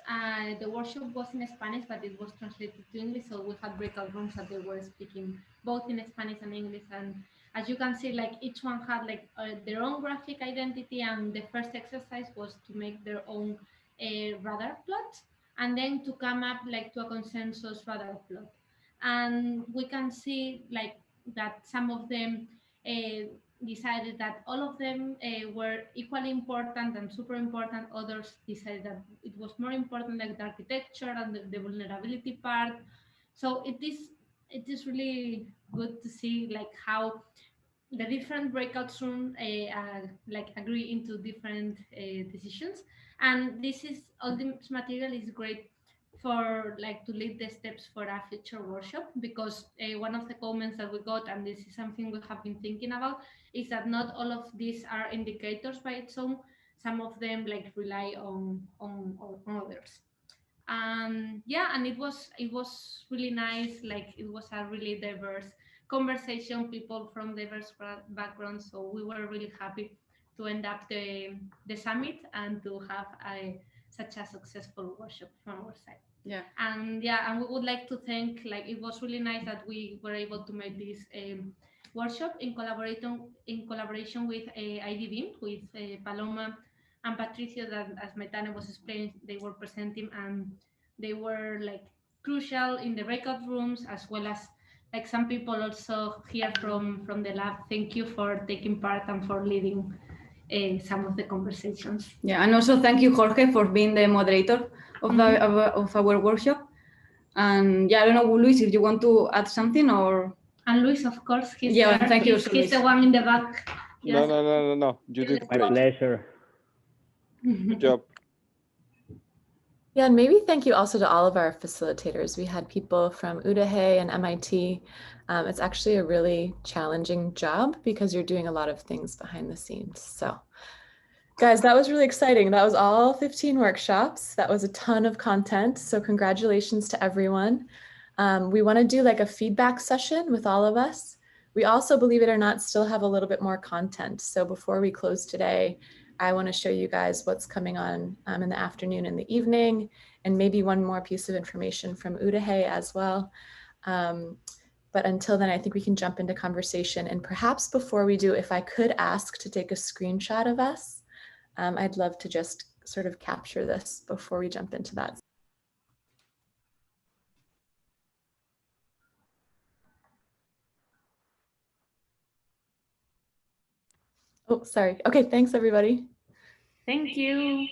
The workshop was in Spanish, but it was translated to English. So we had breakout rooms that they were speaking both in Spanish and English. And as you can see, like each one had like their own graphic identity. And the first exercise was to make their own radar plot, and then to come up like to a consensus radar plot. And we can see like that some of them decided that all of them were equally important and super important. Others decided that it was more important, like the architecture and the vulnerability part. So it is really good to see like how the different breakout rooms like agree into different decisions. And this is all this material is great for like to lead the steps for a future workshop, because one of the comments that we got, and this is something we have been thinking about, is that not all of these are indicators by its own. Some of them like rely on others. Yeah, and it was really nice. Like it was a really diverse conversation, people from diverse backgrounds. So we were really happy to end up the summit and to have such a successful workshop from our side. Yeah. And yeah, and we would like to thank, like it was really nice that we were able to make this workshop in collaboration with IDB, with Paloma and Patricio, that as Maitane was explaining, they were presenting, and they were like crucial in the breakout rooms, as well as like some people also here from the lab. Thank you for taking part and for leading some of the conversations. Yeah, and also thank you, Jorge, for being the moderator of, of our workshop. And yeah, I don't know, Luis, if you want to add something or... And Luis, of course, he's yeah, there. thank you. He's the one in the back. No, Yes. no. You did My great. pleasure. Good job. Yeah, and maybe thank you also to all of our facilitators. We had people from UDAHE and MIT. It's actually a really challenging job because you're doing a lot of things behind the scenes. So guys, that was really exciting. That was all 15 workshops. That was a ton of content. So congratulations to everyone. We want to do like a feedback session with all of us. We also, believe it or not, still have a little bit more content. So before we close today, I want to show you guys what's coming on in the afternoon and the evening, and maybe one more piece of information from UDAHE as well. But until then, I think we can jump into conversation. And perhaps before we do, if I could ask to take a screenshot of us, I'd love to just sort of capture this before we jump into that. Oh, sorry. Okay, thanks everybody. Thank you.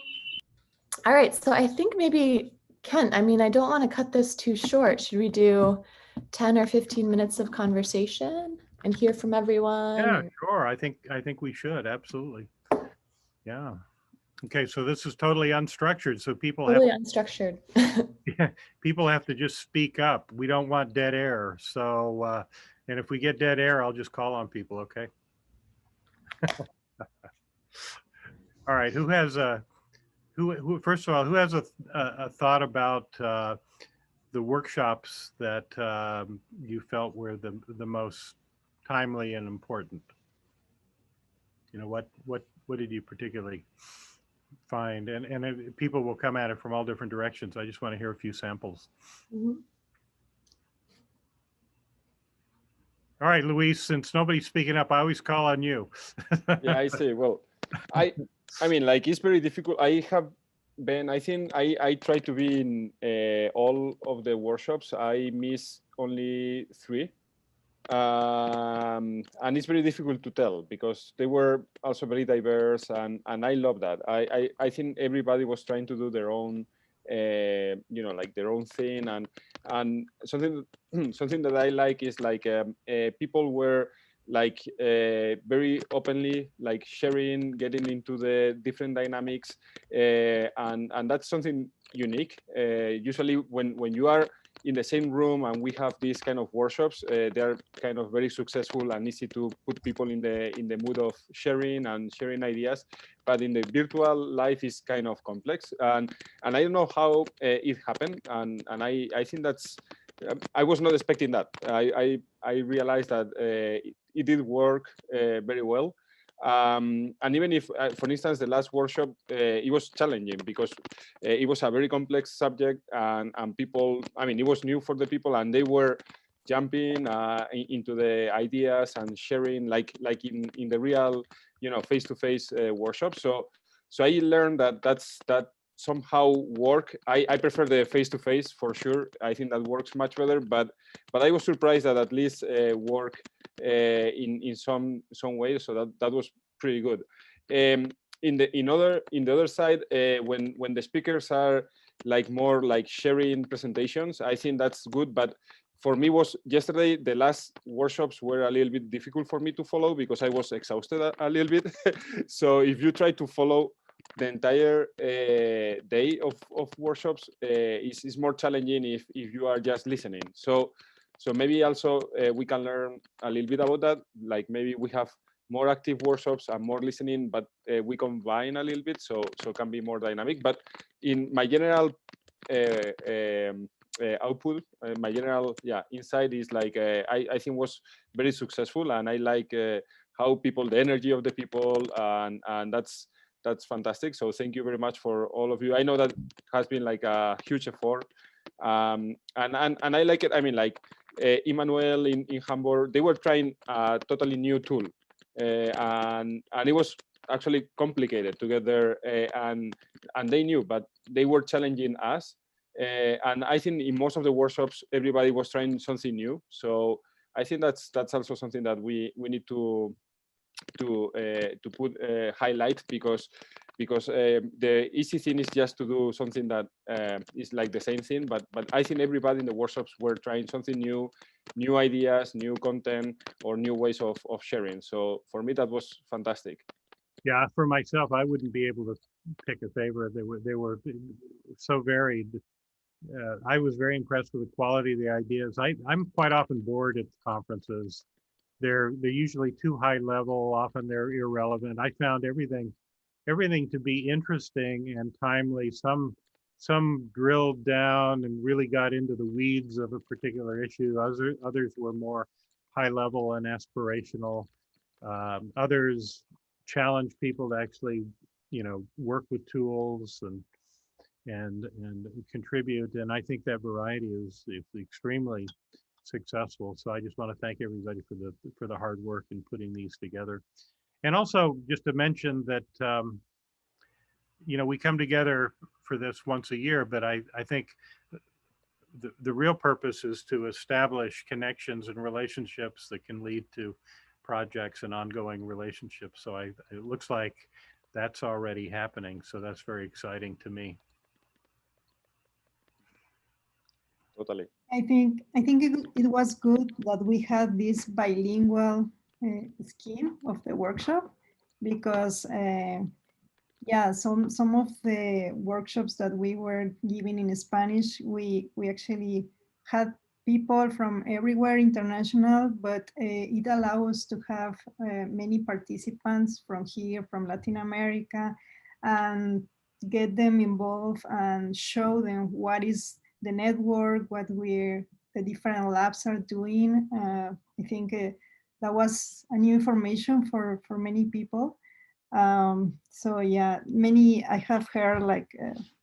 All right, so I think maybe, Kent, I mean, I don't want to cut this too short. Should we do 10 or 15 minutes of conversation and hear from everyone? Yeah, sure. I think we should, absolutely. Yeah. Okay, so this is totally unstructured, so people Totally have unstructured. yeah, people have to just speak up. We don't want dead air. So, and if we get dead air, I'll just call on people, okay? All right, who has a, who first of all, who has a thought about the workshops that you felt were the most timely and important? You know, what did you particularly find? And people will come at it from all different directions. I just want to hear a few samples. Mm-hmm. All right, Luis, since nobody's speaking up, I always call on you. Yeah, I see. Well, I mean, like, it's very difficult. I think I try to be in all of the workshops. I miss only 3. And it's very difficult to tell because they were also very diverse, and I love that. I think everybody was trying to do their own, you know, like their own thing, and something that I like is like people were like very openly like sharing, getting into the different dynamics, and that's something unique. Usually when you are in the same room and we have these kind of workshops, they are kind of very successful and easy to put people in the mood of sharing ideas. But in the virtual life is kind of complex, and I don't know how it happened, and I think that's, I was not expecting that. I realized that it did work very well. And even if, for instance, the last workshop, it was challenging because it was a very complex subject, and people, I mean, it was new for the people, and they were jumping into the ideas and sharing like in the real, you know, face-to-face workshop. So I learned that somehow work. I prefer the face-to-face for sure. I think that works much better, but I was surprised that at least work in some ways. So that was pretty good. In the other side, when the speakers are like more like sharing presentations, I think that's good. But for me, was yesterday, the last workshops were a little bit difficult for me to follow because I was exhausted a little bit. So if you try to follow the entire day of workshops, is more challenging if you are just listening. So maybe also we can learn a little bit about that. Like maybe we have more active workshops and more listening, but we combine a little bit, so it can be more dynamic. But in my general output, my general insight is like I think was very successful, and I like how people, the energy of the people, and that's fantastic. So thank you very much for all of you. I know that has been like a huge effort, and I like it. I mean, like Emmanuel in Hamburg, they were trying a totally new tool, and it was actually complicated to get there, and they knew, but they were challenging us. And I think in most of the workshops, everybody was trying something new. So I think that's also something that we need to put highlight, because the easy thing is just to do something that is like the same thing, but I think everybody in the workshops were trying something new ideas, new content, or new ways of sharing. So for me, that was fantastic. Yeah, for myself, I wouldn't be able to pick a favorite. They were so varied. I was very impressed with the quality of the ideas. I'm quite often bored at conferences. They're usually too high level. Often they're irrelevant. I found everything to be interesting and timely. Some drilled down and really got into the weeds of a particular issue. Others were more high level and aspirational. Others challenged people to actually, work with tools and contribute. And I think that variety is extremely successful. So I just want to thank everybody for the hard work in putting these together. And also just to mention that, we come together for this once a year, but I think the real purpose is to establish connections and relationships that can lead to projects and ongoing relationships. So it looks like that's already happening. So that's very exciting to me. Totally. I think it was good that we had this bilingual scheme of the workshop, because yeah, some of the workshops that we were giving in Spanish, we actually had people from everywhere international, but it allows us to have many participants from here, from Latin America, and get them involved and show them what is the network, what the different labs are doing. I think that was a new information for many people. So yeah, I have heard like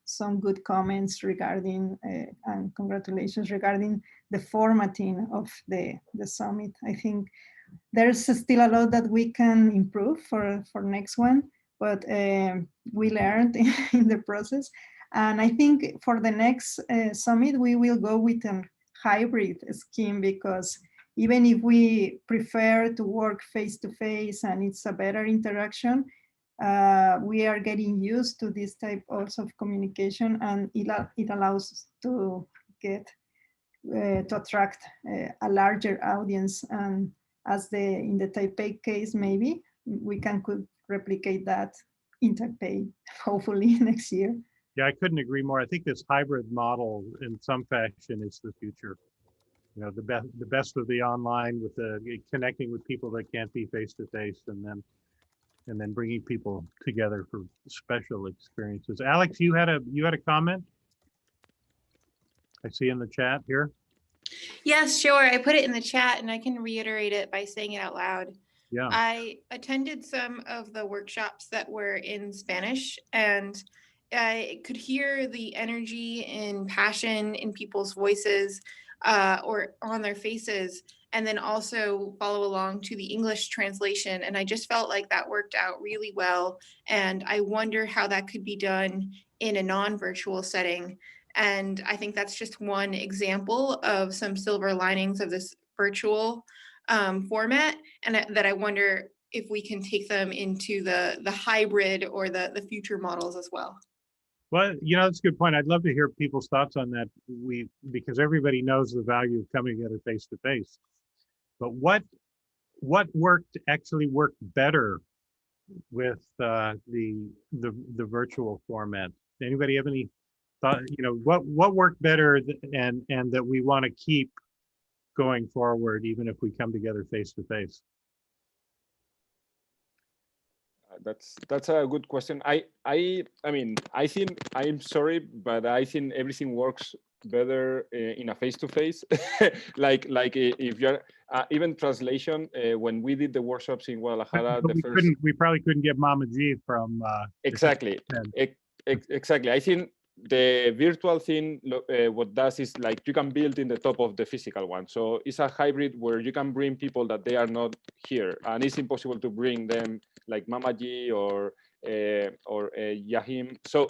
some good comments regarding and congratulations regarding the formatting of the summit. I think there's still a lot that we can improve for next one, but we learned in the process. And I think for the next summit, we will go with a hybrid scheme, because even if we prefer to work face-to-face and it's a better interaction, we are getting used to this type also of communication, and it allows us to get to attract a larger audience. And as in the Taipei case, maybe we could replicate that in Taipei, hopefully next year. Yeah, I couldn't agree more. I think this hybrid model in some fashion is the future. The best of the online with connecting with people that can't be face to face, and then bringing people together for special experiences. Alex, you had a comment? I see in the chat here. Yes, sure. I put it in the chat and I can reiterate it by saying it out loud. Yeah. I attended some of the workshops that were in Spanish, and I could hear the energy and passion in people's voices or on their faces, and then also follow along to the English translation. And I just felt like that worked out really well. And I wonder how that could be done in a non-virtual setting. And I think that's just one example of some silver linings of this virtual format, and that I wonder if we can take them into the hybrid or the future models as well. Well, that's a good point. I'd love to hear people's thoughts on that. Because everybody knows the value of coming together face to face. But what actually worked better with the virtual format? Anybody have any thought? What worked better and that we want to keep going forward, even if we come together face to face? That's a good question. I mean, I think, I'm sorry, but I think everything works better in a face-to-face. like if you're even translation, when we did the workshops in Guadalajara, we probably couldn't get Mama G from exactly. Exactly. I think the virtual thing, what does is like you can build in the top of the physical one. So it's a hybrid where you can bring people that they are not here, and it's impossible to bring them like Maggie or Yahim. So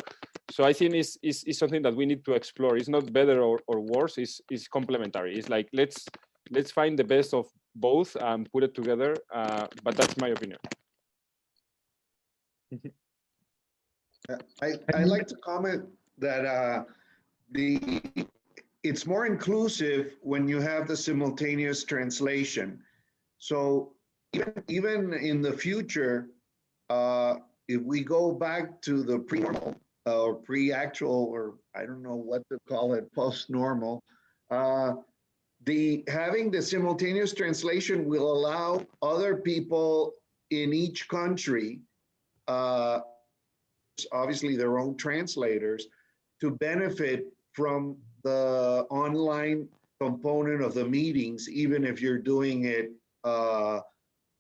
I think it's something that we need to explore. It's not better or worse. It's complementary. It's like let's find the best of both and put it together. But that's my opinion. I'd like to comment that it's more inclusive when you have the simultaneous translation. So even in the future, if we go back to the pre-normal or pre-actual, or I don't know what to call it, post-normal, having the simultaneous translation will allow other people in each country, obviously their own translators, to benefit from the online component of the meetings, even if you're doing it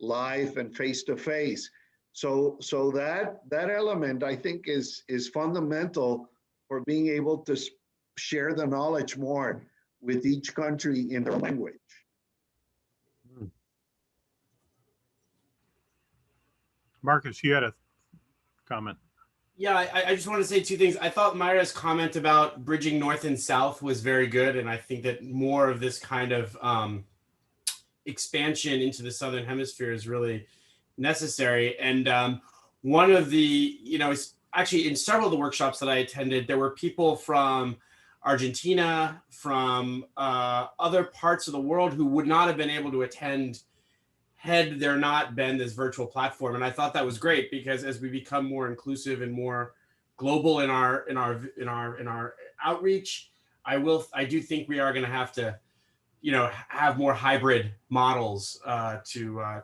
live and face-to-face. So that element, I think, is fundamental for being able to share the knowledge more with each country in their language. Marcus, you had a comment. Yeah, I just want to say two things. I thought Mayra's comment about bridging North and South was very good. And I think that more of this kind of expansion into the Southern Hemisphere is really necessary. And one of the, actually in several of the workshops that I attended, there were people from Argentina, from other parts of the world who would not have been able to attend had there not been this virtual platform. And I thought that was great, because as we become more inclusive and more global in our outreach, I do think we are going to have to, have more hybrid models to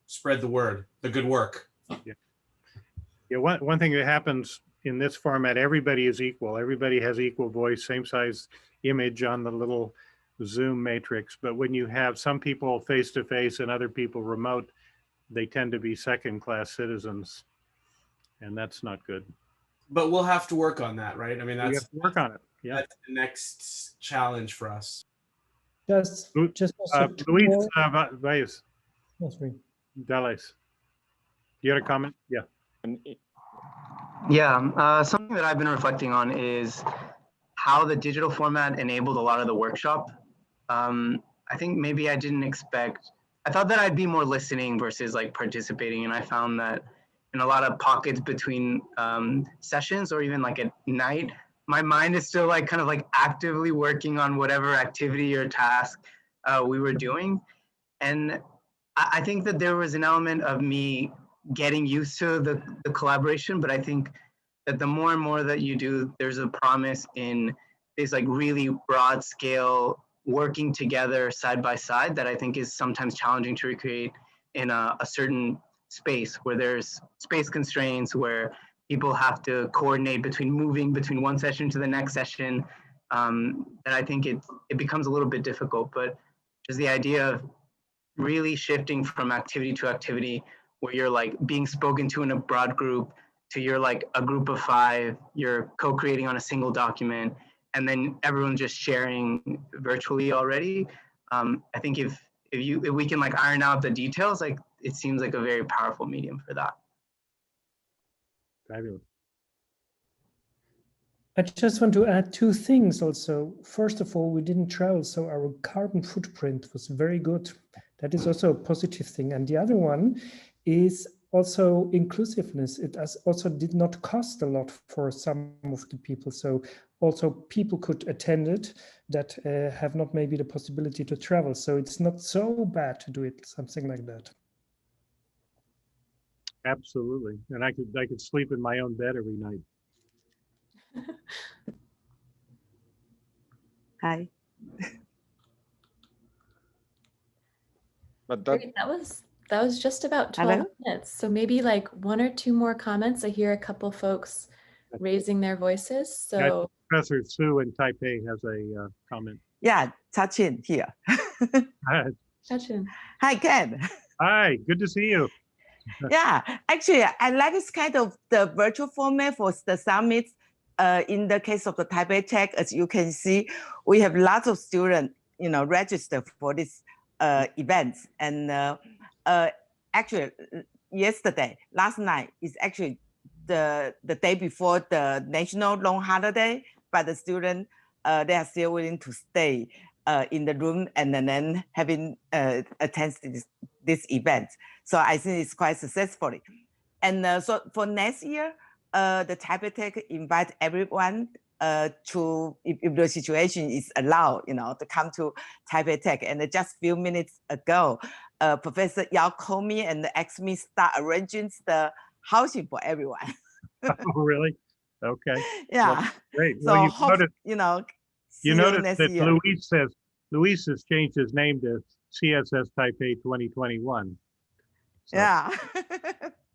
spread the word, the good work. Yeah. One thing that happens in this format, everybody is equal. Everybody has equal voice, same size image on the little Zoom matrix. But when you have some people face-to-face and other people remote, they tend to be second-class citizens, and that's not good. But we'll have to work on that, right? I mean, We have to work on it. Yeah. That's the next challenge for us. Just Luis Valles. Dallas. You had a comment? Yeah. Yeah, something that I've been reflecting on is how the digital format enabled a lot of the workshop. I think maybe I didn't expect, I thought that I'd be more listening versus like participating. And I found that in a lot of pockets between sessions or even like at night, my mind is still like kind of like actively working on whatever activity or task we were doing. And I think that there was an element of me getting used to the collaboration, but I think that the more and more that you do, there's a promise in this like really broad scale working together side by side that I think is sometimes challenging to recreate in a certain space where there's space constraints, where people have to coordinate between moving between one session to the next session. And I think it becomes a little bit difficult, but just the idea of really shifting from activity to activity where you're like being spoken to in a broad group to you're like a group of 5, you're co-creating on a single document, and then everyone just sharing virtually already. I think if we can like iron out the details, like it seems like a very powerful medium for that. Fabulous. I just want to add 2 things also. First of all, we didn't travel, so our carbon footprint was very good. That is also a positive thing. And the other one is also inclusiveness. It also did not cost a lot for some of the people. So also people could attend it that have not maybe the possibility to travel. So it's not so bad to do it, something like that. Absolutely. And I could sleep in my own bed every night. Hi. But Great. That was just about 12 minutes. So maybe like 1 or 2 more comments. I hear a couple folks raising their voices. So Professor Su in Taipei has a comment. Yeah, Chachin here. Hi. Chachin. Hi, Ken. Hi, good to see you. Yeah, actually, I like this kind of the virtual format for the summits. In the case of the Taipei Tech, as you can see, we have lots of students, registered for this events. And actually yesterday, last night is actually the day before the national long holiday, but the students, they are still willing to stay in the room and then having attended this event. So I think it's quite successful. And so for next year, the Taipei Tech invite everyone to, if the situation is allowed, to come to Taipei Tech. And just a few minutes ago, Professor Yao called me and asked me start arranging the housing for everyone. Oh, really? Okay. Yeah. Well, great. So Well, you noticed that year. Luis has changed his name to CSS Taipei 2021. So. Yeah.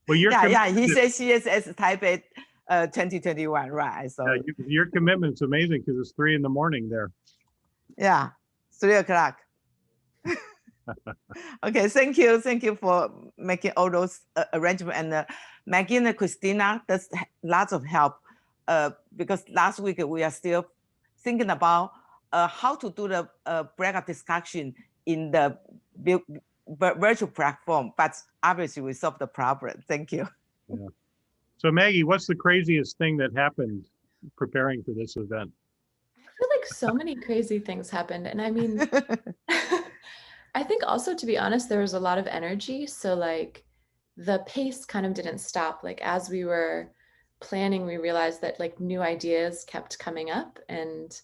Well, he says CSS Taipei 2021, right? So your commitment's amazing because it's 3 a.m. there. Yeah, 3 o'clock. Okay, thank you for making all those arrangements. And Maggie and Christina, that's lots of help because last week we are still thinking about how to do the breakout discussion in the virtual platform, but obviously we solved the problem. Thank you. Yeah. So Maggie, what's the craziest thing that happened preparing for this event? I feel like so many crazy things happened. And I mean, I think also, to be honest, there was a lot of energy. So like the pace kind of didn't stop. Like as we were planning, we realized that like new ideas kept coming up, and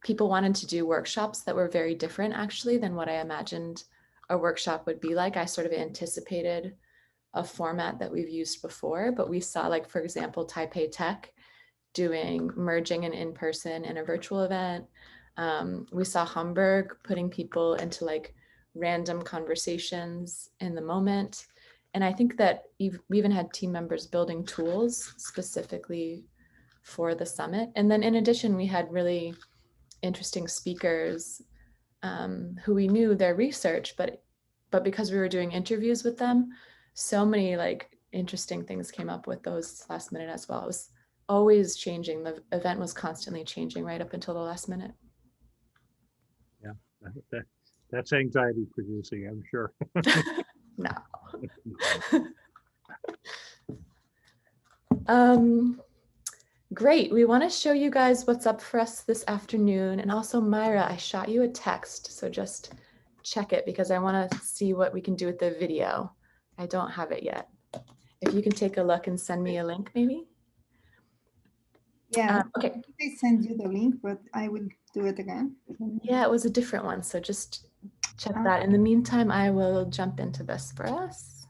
people wanted to do workshops that were very different actually than what I imagined a workshop would be like. I sort of anticipated a format that we've used before, but we saw, like, for example, Taipei Tech merging an in-person and a virtual event. We saw Hamburg putting people into like random conversations in the moment. And I think that we even had team members building tools specifically for the summit. And then in addition, we had really interesting speakers who we knew their research, but because we were doing interviews with them, so many like interesting things came up with those last minute as well. It was always changing. The event was constantly changing right up until the last minute. Yeah, that's anxiety producing, I'm sure. No. Great. We want to show you guys what's up for us this afternoon. And also, Mayra, I shot you a text, so just check it because I want to see what we can do with the video. I don't have it yet. If you can take a look and send me a link, maybe. Yeah, okay. I send you the link, but I will do it again. Yeah, it was a different one, so just check that. In the meantime, I will jump into this for us.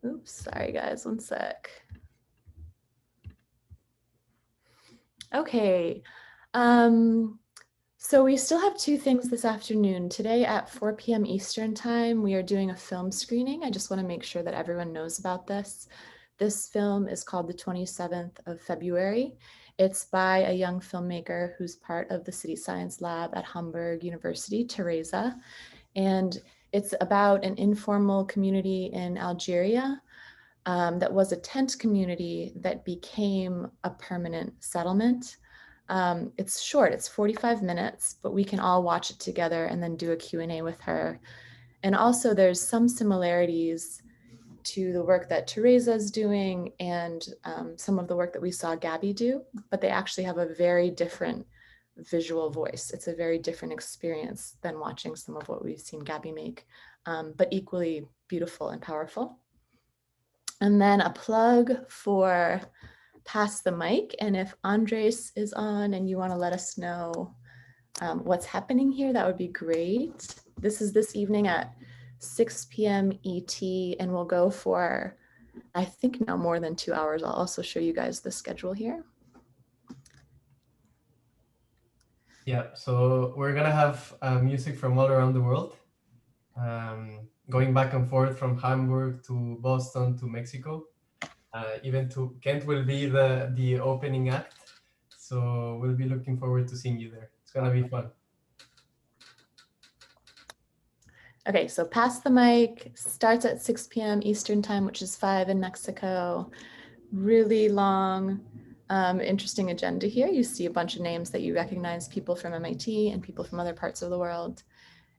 Oops, sorry guys, one sec. Okay, so we still have two things this afternoon. Today at 4 p.m. Eastern time, we are doing a film screening. I just want to make sure that everyone knows about this. This film is called The 27th of February. It's by a young filmmaker who's part of the CityScienceLab at Hamburg University, Teresa. And it's about an informal community in Algeria that was a tent community that became a permanent settlement. It's short, it's 45 minutes, but we can all watch it together and then do a Q&A with her. And also there's some similarities to the work that Teresa's doing and some of the work that we saw Gabby do, but they actually have a very different visual voice. It's a very different experience than watching some of what we've seen Gabby make, but equally beautiful and powerful. And then a plug for Pass the Mic. And if Andres is on and you want to let us know what's happening here, that would be great. This is this evening at 6 p.m. ET, and we'll go for, I think, no more than 2 hours. I'll also show you guys the schedule here. Yeah, so we're gonna have music from all around the world, going back and forth from Hamburg to Boston to Mexico. Even to Kent will be the opening act. So we'll be looking forward to seeing you there. It's gonna be fun. Okay, so Pass the Mic starts at 6 p.m. Eastern time, which is 5 in Mexico. Really long Interesting agenda here. You see a bunch of names that you recognize, people from MIT and people from other parts of the world.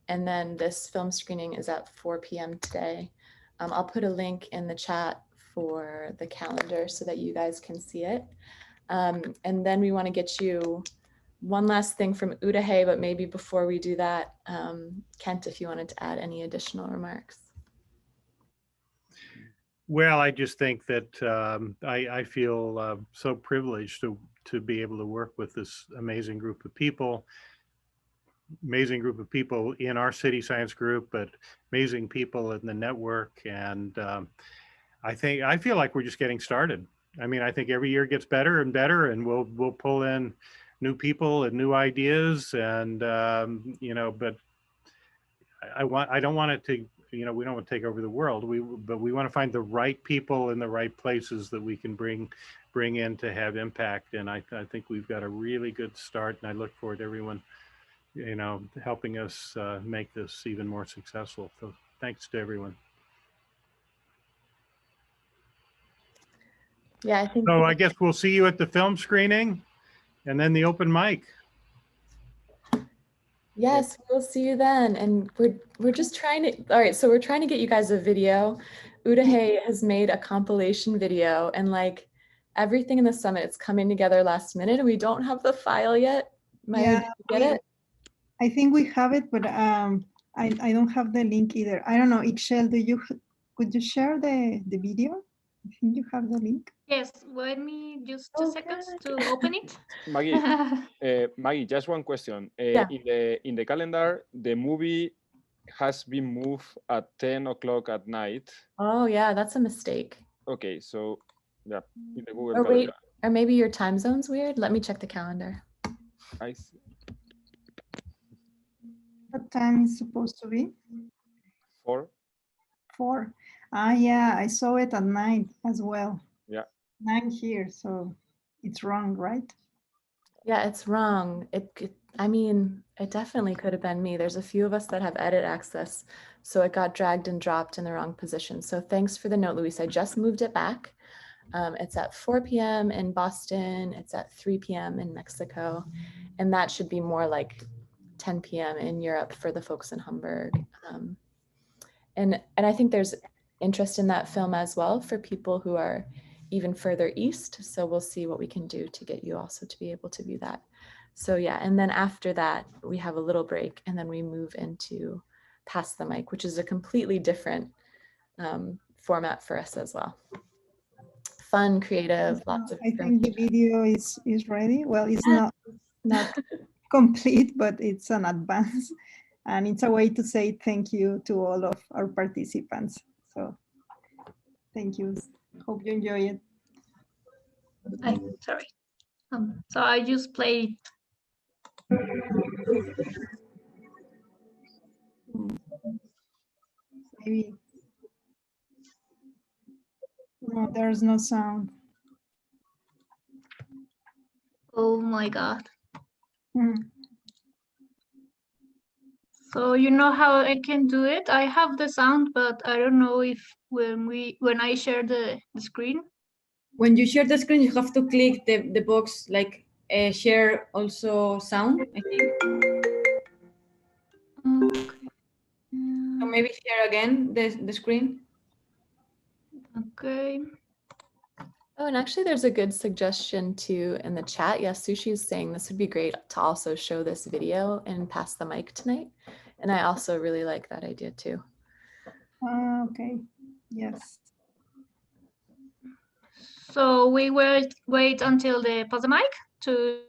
And then this film screening is at 4 p.m. today. I'll put a link in the chat for the calendar so that you guys can see it. And then we want to get you one last thing from Udahe, but maybe before we do that, Kent, if you wanted to add any additional remarks. Well, I just think that I feel so privileged to be able to work with this amazing group of people in our City Science group, but amazing people in the network. And I feel like we're just getting started. I mean, I think every year gets better and better, and we'll pull in new people and new ideas, and you know, but I don't want it to, you know, we don't want to take over the world. But we want to find the right people in the right places that we can bring in to have impact. And I think we've got a really good start, and I look forward to everyone, you know, helping us make this even more successful. So thanks to everyone. Yeah, I think so. I guess we'll see you at the film screening, and then the open mic. Yes, we'll see you then. And we're just trying to, all right, so we're trying to get you guys a video. Udahe has made a compilation video, and like everything in the summit, it's coming together last minute, and we don't have the file yet. Mayra, did you get it? I think we have it, but I don't have the link either. I don't know, Ixchel, could you share the video? I think you have the link. Yes, wait me just 2 seconds to open it. Maggie, Maggie, just one question. Yeah. In the calendar, the movie has been moved at 10 o'clock at night. Oh yeah, that's a mistake. Okay, so yeah, in the Google or calendar. wait, or maybe your time zone's weird. Let me check the calendar. I see. What time is supposed to be? 4. 4. Ah, yeah, I saw it at 9 as well. Yeah. 9 here, so it's wrong, right? Yeah, it's wrong. I mean, it definitely could have been me. There's a few of us that have edit access, so it got dragged and dropped in the wrong position. So thanks for the note, Luis. I just moved it back. It's at 4 p.m. in Boston. It's at 3 p.m. in Mexico, and that should be more like 10 p.m. in Europe for the folks in Hamburg. And I think there's interest in that film as well for people who are even further east. So we'll see what we can do to get you also to be able to view that. So yeah, and then after that, we have a little break, and then we move into Pass the Mic, which is a completely different format for us as well. Fun, creative, lots of. I think the video is ready. Well, it's not complete, but it's an advance, and it's a way to say thank you to all of our participants. So thank you. Hope you enjoy it. Sorry. So I just played. Maybe. No, there's no sound. Oh my God. Hmm. So you know how I can do it? I have the sound, but I don't know if when I share the screen. When you share the screen, you have to click the box like share also sound, I think. Okay. So maybe share again the screen. Okay. Oh, and actually there's a good suggestion too in the chat. Yes, Sushi is saying this would be great to also show this video and Pass the Mic tonight. And I also really like that idea too. Okay, yes. So we will wait until the Pass the Mic to.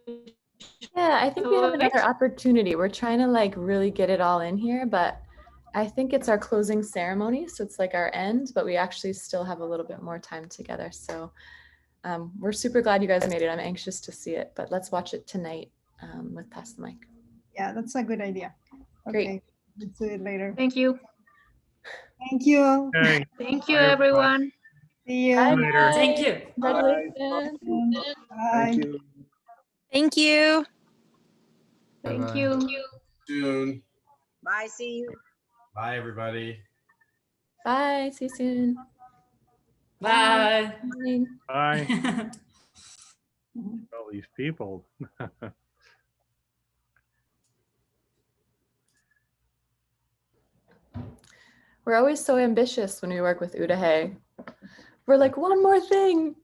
Yeah, I think we have another opportunity. We're trying to like really get it all in here, but I think it's our closing ceremony. So it's like our end, but we actually still have a little bit more time together. So we're super glad you guys made it. I'm anxious to see it, but let's watch it tonight with Pass the Mic. Yeah, that's a good idea. Great. Okay, let's do it later. Thank you. Thank you. Okay. Thank you, everyone. See you. Bye, Later. guys. Thank you. Congratulations. Bye. Thank you. Thank you. Thank you. Soon. Bye. See you. Bye, everybody. Bye. See you soon. Bye. Bye. Bye. All these people. We're always so ambitious when we work with Udahe. We're like, one more thing.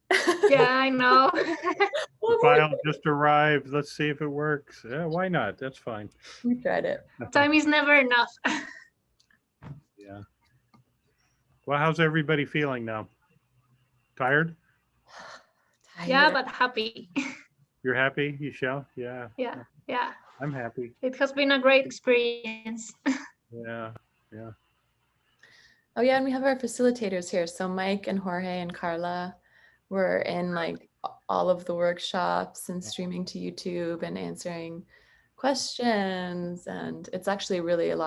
Yeah, I know. The file just arrived. Let's see if it works. Yeah, why not? That's fine. We tried it. Time is never enough. Yeah. Well, how's everybody feeling now? Tired? Yeah, but happy. You're happy, Michelle? Yeah. Yeah, yeah. I'm happy. It has been a great experience. Yeah, yeah. Oh yeah, and we have our facilitators here. So Mike and Jorge and Carla were in like all of the workshops and streaming to YouTube and answering questions. And it's actually really a lot of